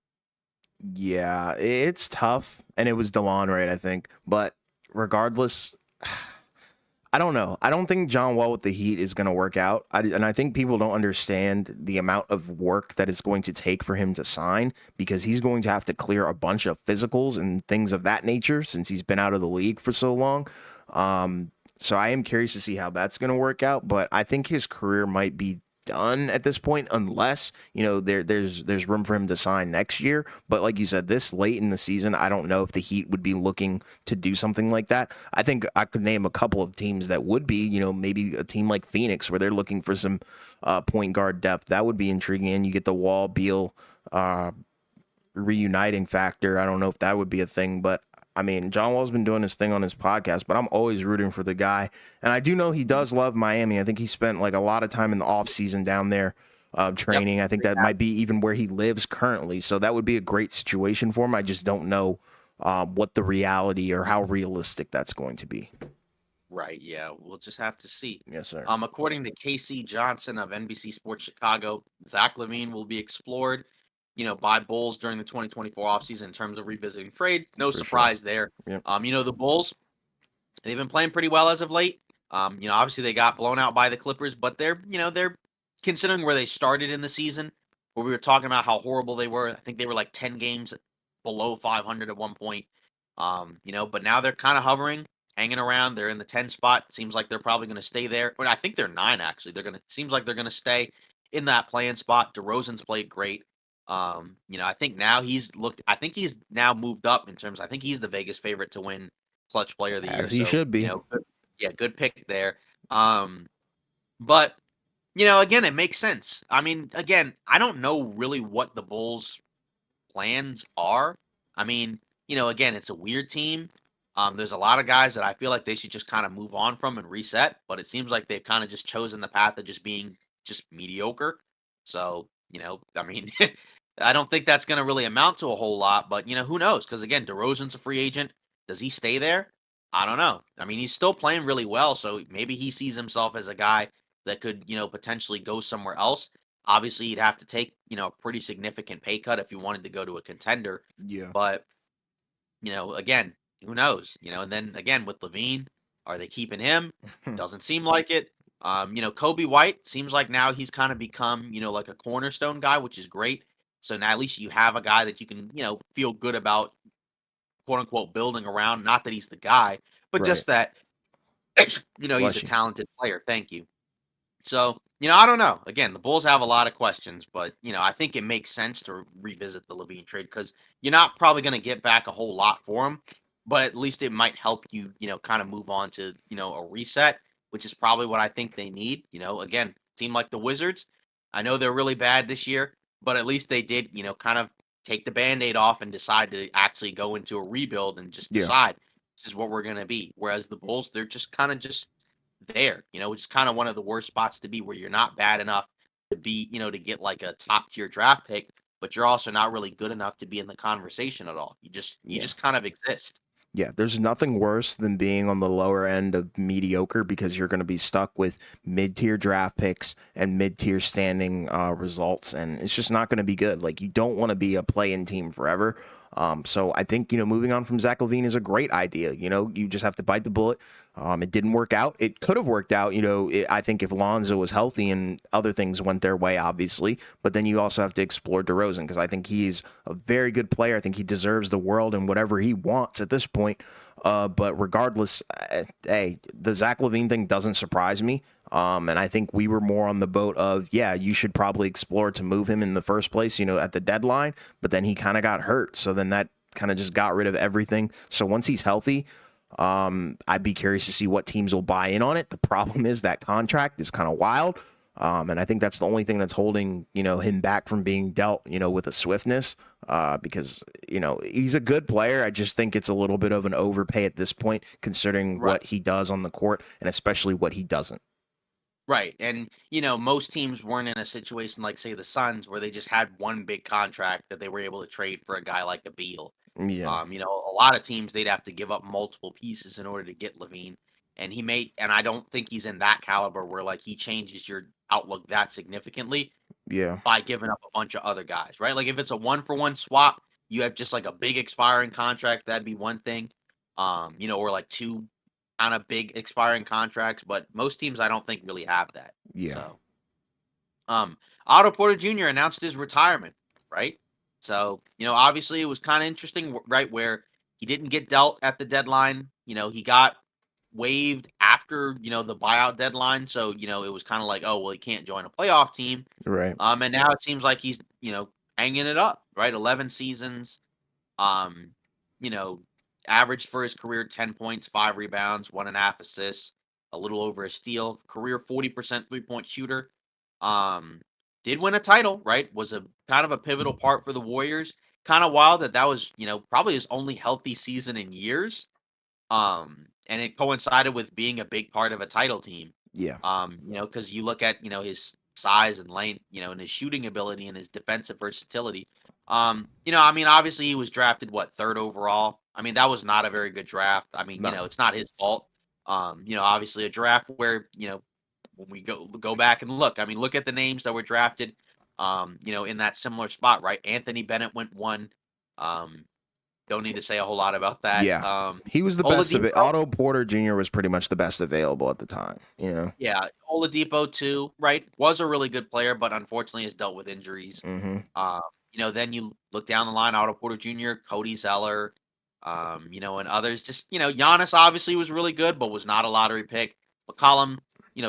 Yeah, it's tough, and it was DeLon, right? I think, but regardless, I don't know. I don't think John Wall with the Heat is going to work out, and I think people don't understand the amount of work that it's going to take for him to sign because he's going to have to clear a bunch of physicals and things of that nature since he's been out of the league for so long. So I am curious to see how that's going to work out, but I think his career might be done at this point unless there's room for him to sign next year. But like you said, this late in the season, I don't know if the Heat would be looking to do something like that. I think I could name a couple of teams that would be, maybe a team like Phoenix where they're looking for some point guard depth. That would be intriguing. And you get the Wall Beal reuniting factor. I don't know if that would be a thing, but I mean, John Wall's been doing his thing on his podcast, but I'm always rooting for the guy. And I do know he does love Miami. I think he spent like a lot of time in the off season down there Yep. training. I think that might be even where he lives currently. So that would be a great situation for him. I just don't know what the reality or how realistic that's going to be. Right. Yeah. We'll just have to see. Yes, sir. According to Casey Johnson of NBC Sports Chicago, Zach Levine will be explored, by Bulls during the 2024 offseason in terms of revisiting trade. No For sure. surprise there. Yep. The Bulls, they've been playing pretty well as of late. Obviously they got blown out by the Clippers, but they're considering where they started in the season, where we were talking about how horrible they were. I think they were like 10 games below 500 at one point. But now they're kind of hovering, hanging around. They're in the 10 spot. Seems like they're probably going to stay there. Or I think they're 9 actually. Seems like they're going to stay in that playing spot. DeRozan's played great. I think he's now moved up in terms. I think he's the Vegas favorite to win clutch player of the year. As he So, should be. good pick there. But again, it makes sense. I mean, again, I don't know really what the Bulls' plans are. I mean, again, it's a weird team. There's a lot of guys that I feel like they should just kind of move on from and reset, but it seems like they've kind of just chosen the path of just being just mediocre. So, I mean, I don't think that's going to really amount to a whole lot, but who knows? Because again, DeRozan's a free agent. Does he stay there? I don't know. I mean, he's still playing really well, so maybe he sees himself as a guy that could, potentially go somewhere else. Obviously, he'd have to take, a pretty significant pay cut if he wanted to go to a contender. Yeah. But, again, who knows? And then again with Levine, are they keeping him? Doesn't seem like it. Kobe White seems like now he's kind of become, like a cornerstone guy, which is great. So now at least you have a guy that you can, feel good about, quote unquote, building around. Not that he's the guy, but Right. just that, he's Bless a you. talented player. Thank you. So, I don't know. Again, the Bulls have a lot of questions, but I think it makes sense to revisit the Levine trade because you're not probably going to get back a whole lot for him, but at least it might help you, kind of move on to, a reset, which is probably what I think they need. Again, team like the Wizards, I know they're really bad this year, but at least they did, kind of take the band-aid off and decide to actually go into a rebuild and just Yeah. decide this is what we're going to be. Whereas the Bulls, they're just kind of just there, which is kind of one of the worst spots to be where you're not bad enough to be, to get like a top tier draft pick, but you're also not really good enough to be in the conversation at all. You Yeah. just kind of exist. Yeah, there's nothing worse than being on the lower end of mediocre because you're going to be stuck with mid-tier draft picks and mid-tier standing results, and it's just not going to be good. Like you don't want to be a play-in team forever. So I think moving on from Zach Levine is a great idea. You just have to bite the bullet. It didn't work out. It could have worked out. I think if Lonzo was healthy and other things went their way, obviously. But then you also have to explore DeRozan because I think he's a very good player. I think he deserves the world and whatever he wants at this point. But regardless, hey, the Zach Levine thing doesn't surprise me. And I think we were more on the boat of, yeah, you should probably explore to move him in the first place, at the deadline. But then he kind of got hurt. So then that kind of just got rid of everything. So once he's healthy, I'd be curious to see what teams will buy in on it. The problem is that contract is kind of wild. And I think that's the only thing that's holding, him back from being dealt, with a swiftness, because, he's a good player. I just think it's a little bit of an overpay at this point, considering Right. what he does on the court and especially what he doesn't. Right. And, most teams weren't in a situation like, say, the Suns, where they just had one big contract that they were able to trade for a guy like a Beal. Yeah. A lot of teams, they'd have to give up multiple pieces in order to get Levine. And I don't think he's in that caliber where, like, he changes your outlook that significantly Yeah. by giving up a bunch of other guys, right? Like, if it's a one for one swap, you have just like a big expiring contract, that'd be one thing. Or like two kind of big expiring contracts, but most teams I don't think really have that. Yeah. So, um, Otto Porter Jr. announced his retirement, right? So, obviously it was kind of interesting, right? Where he didn't get dealt at the deadline. He got waived after, the buyout deadline. So, it was kind of like, oh, well, he can't join a playoff team. Right. And now it seems like he's, hanging it up, right? 11 seasons. Um, you know, averaged for his career 10 points, 5 rebounds, 1.5 assists, a little over a steal, career 40% 3-point shooter. Um, did win a title, right? Was a kind of a pivotal part for the Warriors. Kind of wild that was, probably his only healthy season in years. And it coincided with being a big part of a title team. Yeah. Because you look at, his size and length, and his shooting ability and his defensive versatility. I mean, obviously he was drafted what, third overall. I mean, that was not a very good draft. I mean, No. it's not his fault. Obviously a draft where, when we go back and look, I mean, look at the names that were drafted, in that similar spot, right? Anthony Bennett went one. Um, don't need to say a whole lot about that. Yeah. He was the best of it. Oladipo, Otto Porter Jr. was pretty much the best available at the time. yeah, Oladipo too, right? Was a really good player, but unfortunately has dealt with injuries. Mm-hmm. Um, then you look down the line, Otto Porter Jr., Cody Zeller, and others. Just, Giannis obviously was really good, but was not a lottery pick. McCollum,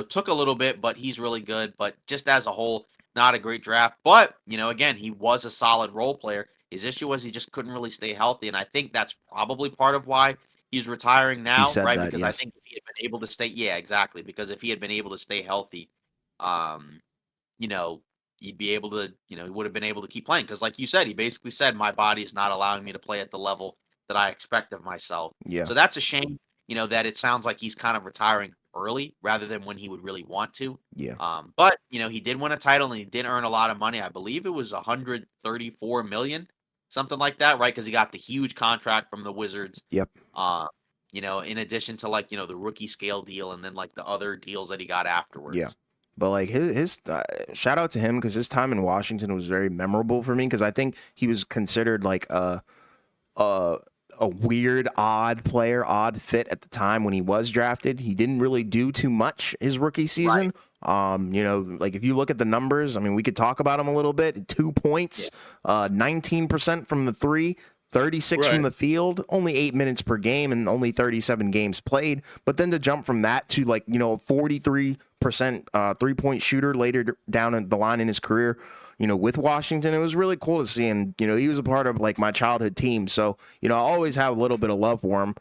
took a little bit, but he's really good. But just as a whole, not a great draft. But, again, he was a solid role player. His issue was he just couldn't really stay healthy. And I think that's probably part of why he's retiring He now, said right? that, Because I yes. think if he had been able to stay, yeah, exactly. Because if he had been able to stay healthy, um, you know, he'd be able to, he would have been able to keep playing. Because, like you said, he basically said, my body is not allowing me to play at the level that I expect of myself. Yeah. So that's a shame, that it sounds like he's kind of retiring early rather than when he would really want to. Yeah. But he did win a title and he did earn a lot of money. I believe it was 134 million, something like that, right? Because he got the huge contract from the Wizards. Yep. Uh, in addition to like the rookie scale deal and then like the other deals that he got Yeah. afterwards. But like his shout out to him because his time in Washington was very memorable for me because I think he was considered like a a weird, odd player, odd fit at the time when he was drafted. He didn't really do too much his rookie Right. season. Like if you look at the numbers, I mean, we could talk about him a little bit. 2 Yeah. points, 19% from the three, 36 from Right. the field, only 8 minutes per game, and only 37 games played. But then to jump from that to 43% 3-point shooter later down the line in his career, with Washington, it was really cool to see. And, he was a part of like my childhood team. So, I always have a little bit of love for him.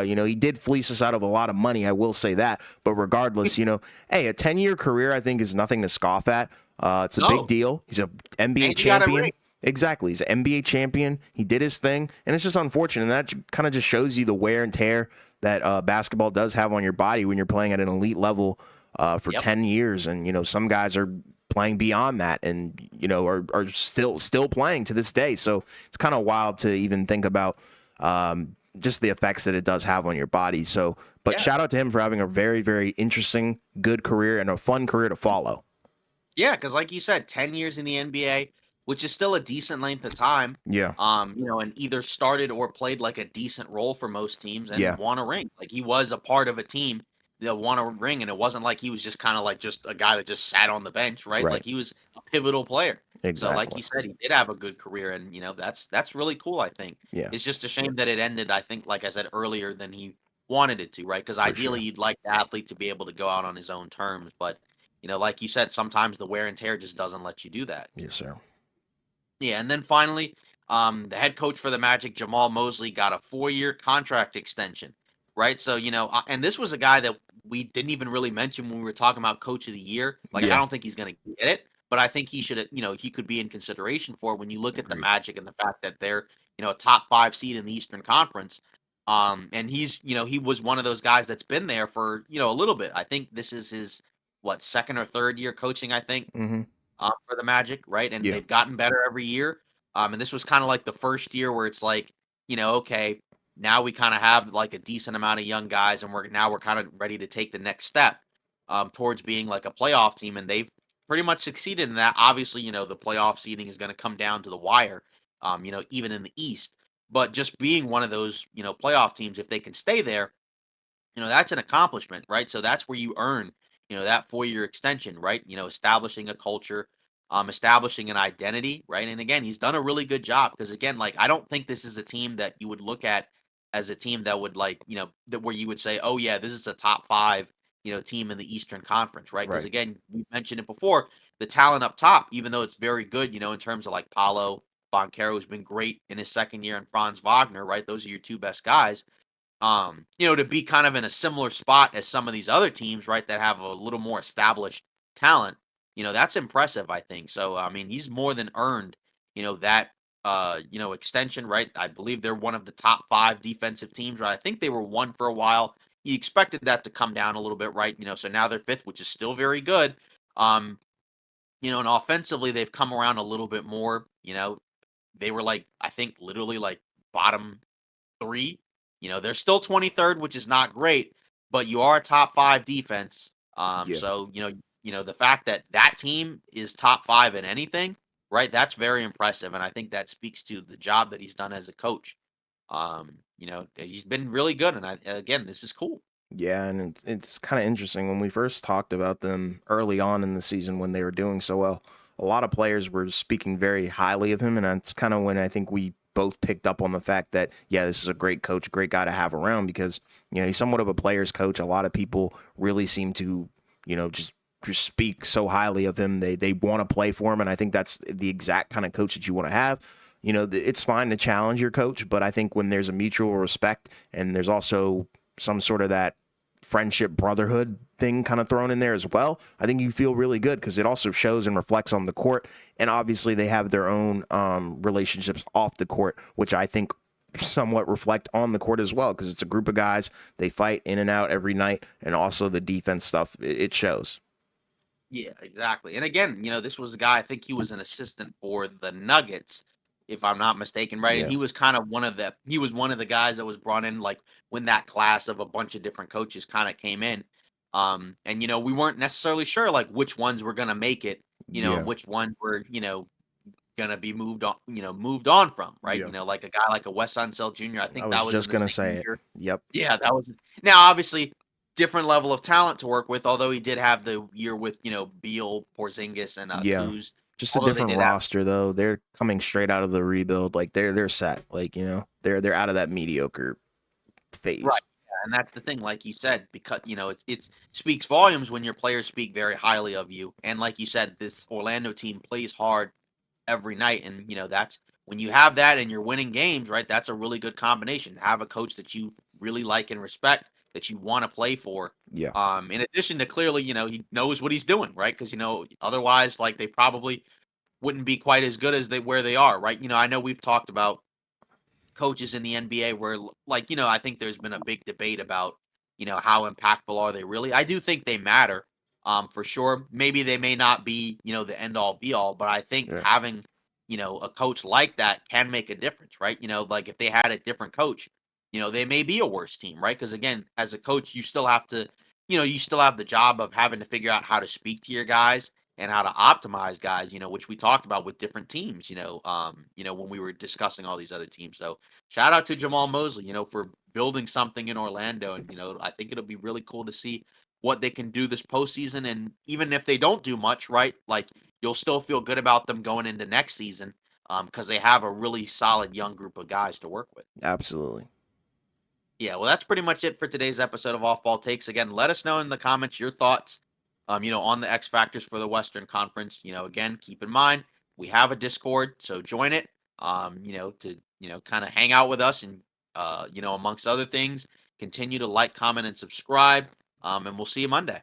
He did fleece us out of a lot of money. I will say that. But regardless, hey, a 10-year career, I think, is nothing to scoff at. It's a big No, deal. He's a NBA and you got a ring. champion. Exactly. He's an NBA champion. He did his thing. And it's just unfortunate. And that kind of just shows you the wear and tear that basketball does have on your body when you're playing at an elite level for Yep. 10 years. And, some guys are playing beyond that and, are still playing to this day. So it's kind of wild to even think about just the effects that it does have on your body. So, but Yeah. shout out to him for having a very, very interesting, good career and a fun career to follow. Yeah, because like you said, 10 years in the NBA, which is still a decent length of time. Yeah. And either started or played like a decent role for most teams and Yeah. won a ring. Like he was a part of a team that won a ring, and it wasn't like he was just kind of like just a guy that just sat on the bench, right? Right. Like he was a pivotal player. So, like Exactly. you said, he did have a good career, and that's really cool. I think Yeah. it's just a shame that it ended. I think, like I said earlier, than he wanted it to, right? Because For ideally, sure. you'd like the athlete to be able to go out on his own terms, but like you said, sometimes the wear and tear just doesn't let you do that. Yes, sir. Yeah, and then finally, the head coach for the Magic, Jamal Mosley, got a 4-year contract extension, right? So, and this was a guy that we didn't even really mention when we were talking about coach of the year. Like, I Yeah, don't think he's going to get it, but I think he should, he could be in consideration for it when you look at the agreed. Magic and the fact that they're, a top 5 seed in the Eastern Conference. And he's, he was one of those guys that's been there for, a little bit. I think this is his, what, second or third year coaching, I think, Hmm. for the Magic, right? And Yeah, they've gotten better every year. And this was kind of like the first year where it's like, okay, now we kind of have like a decent amount of young guys, and we're kind of ready to take the next step towards being like a playoff team, and they've pretty much succeeded in that. Obviously, the playoff seeding is going to come down to the wire, even in the East. But just being one of those, playoff teams, if they can stay there, that's an accomplishment, right? So that's where you earn, that 4-year extension, right? Establishing a culture, establishing an identity, right? And again, he's done a really good job because again, like I don't think this is a team that you would look at as a team that would like, that where you would say, oh yeah, this is a top 5, team in the Eastern Conference, right? Because right. again, we mentioned it before, the talent up top, even though it's very good, in terms of like Paulo Banchero, who's been great in his second year, and Franz Wagner, right? Those are your two best guys, to be kind of in a similar spot as some of these other teams, right, that have a little more established talent, that's impressive, I think. So, I mean, he's more than earned, that, extension, right? I believe they're one of the top 5 defensive teams, right? I think they were one for a while. You expected that to come down a little bit, right? So now they're 5th, which is still very good. Um, and offensively, they've come around a little bit more. They were like, I think, literally like bottom 3. They're still 23rd, which is not great, but you are a top 5 defense. Yeah. So, the fact that that team is top 5 in anything, right? That's very impressive, and I think that speaks to the job that he's done as a coach. He's been really good, and again, this is cool. Yeah, and it's kind of interesting when we first talked about them early on in the season when they were doing so well. A lot of players were speaking very highly of him, and that's kind of when I think we both picked up on the fact that yeah, this is a great coach, a great guy to have around because he's somewhat of a player's coach. A lot of people really seem to just speak so highly of him. They want to play for him, and I think that's the exact kind of coach that you want to have. It's fine to challenge your coach, but I think when there's a mutual respect and there's also some sort of that friendship brotherhood thing kind of thrown in there as well, I think you feel really good because it also shows and reflects on the court. And obviously they have their own relationships off the court, which I think somewhat reflect on the court as well because it's a group of guys. They fight in and out every night, and also the defense stuff, it shows. Yeah, exactly. And again, this was a guy, I think he was an assistant for the Nuggets, if I'm not mistaken, right? And Yeah. he was kind of one of the guys that was brought in like when that class of a bunch of different coaches kind of came in. And we weren't necessarily sure like which ones were gonna make it, and Yeah. which ones were, gonna be moved on from, right? Yeah. Like a guy like a Wes Unseld Jr. I I think that was was just in the gonna same say it. year. Yep. Yeah, that was now obviously different level of talent to work with, although he did have the year with, Beal, Porzingis, and Yeah. Kuz. Just a Although they different did have roster though. They're coming straight out of the rebuild. Like they're set. Like, they're out of that mediocre right, phase. yeah, and that's the thing, like you said, because it's speaks volumes when your players speak very highly of you. And like you said, this Orlando team plays hard every night, and that's when you have that and you're winning games, right? That's a really good combination. To have a coach that you really like and respect, that you want to play for. Yeah. In addition to clearly, he knows what he's doing, right? Because otherwise, like they probably wouldn't be quite as good as they where they are, right? I know we've talked about coaches in the NBA where like, I think there's been a big debate about, how impactful are they really? I do think they matter. For sure. Maybe they may not be, the end all be all, but I think Yeah. having, a coach like that can make a difference, right? Like if they had a different coach, they may be a worse team, right? Because again, as a coach, you still have to, you still have the job of having to figure out how to speak to your guys and how to optimize guys, which we talked about with different teams, when we were discussing all these other teams. So shout out to Jamal Mosley, for building something in Orlando. And, I think it'll be really cool to see what they can do this postseason. And even if they don't do much, right? Like you'll still feel good about them going into next season because they have a really solid young group of guys to work with. Absolutely. Yeah, well, that's pretty much it for today's episode of Off Ball Takes. Again, let us know in the comments your thoughts, on the X factors for the Western Conference. Again, keep in mind we have a Discord, so join it. To kind of hang out with us and amongst other things, continue to like, comment, and subscribe. And we'll see you Monday.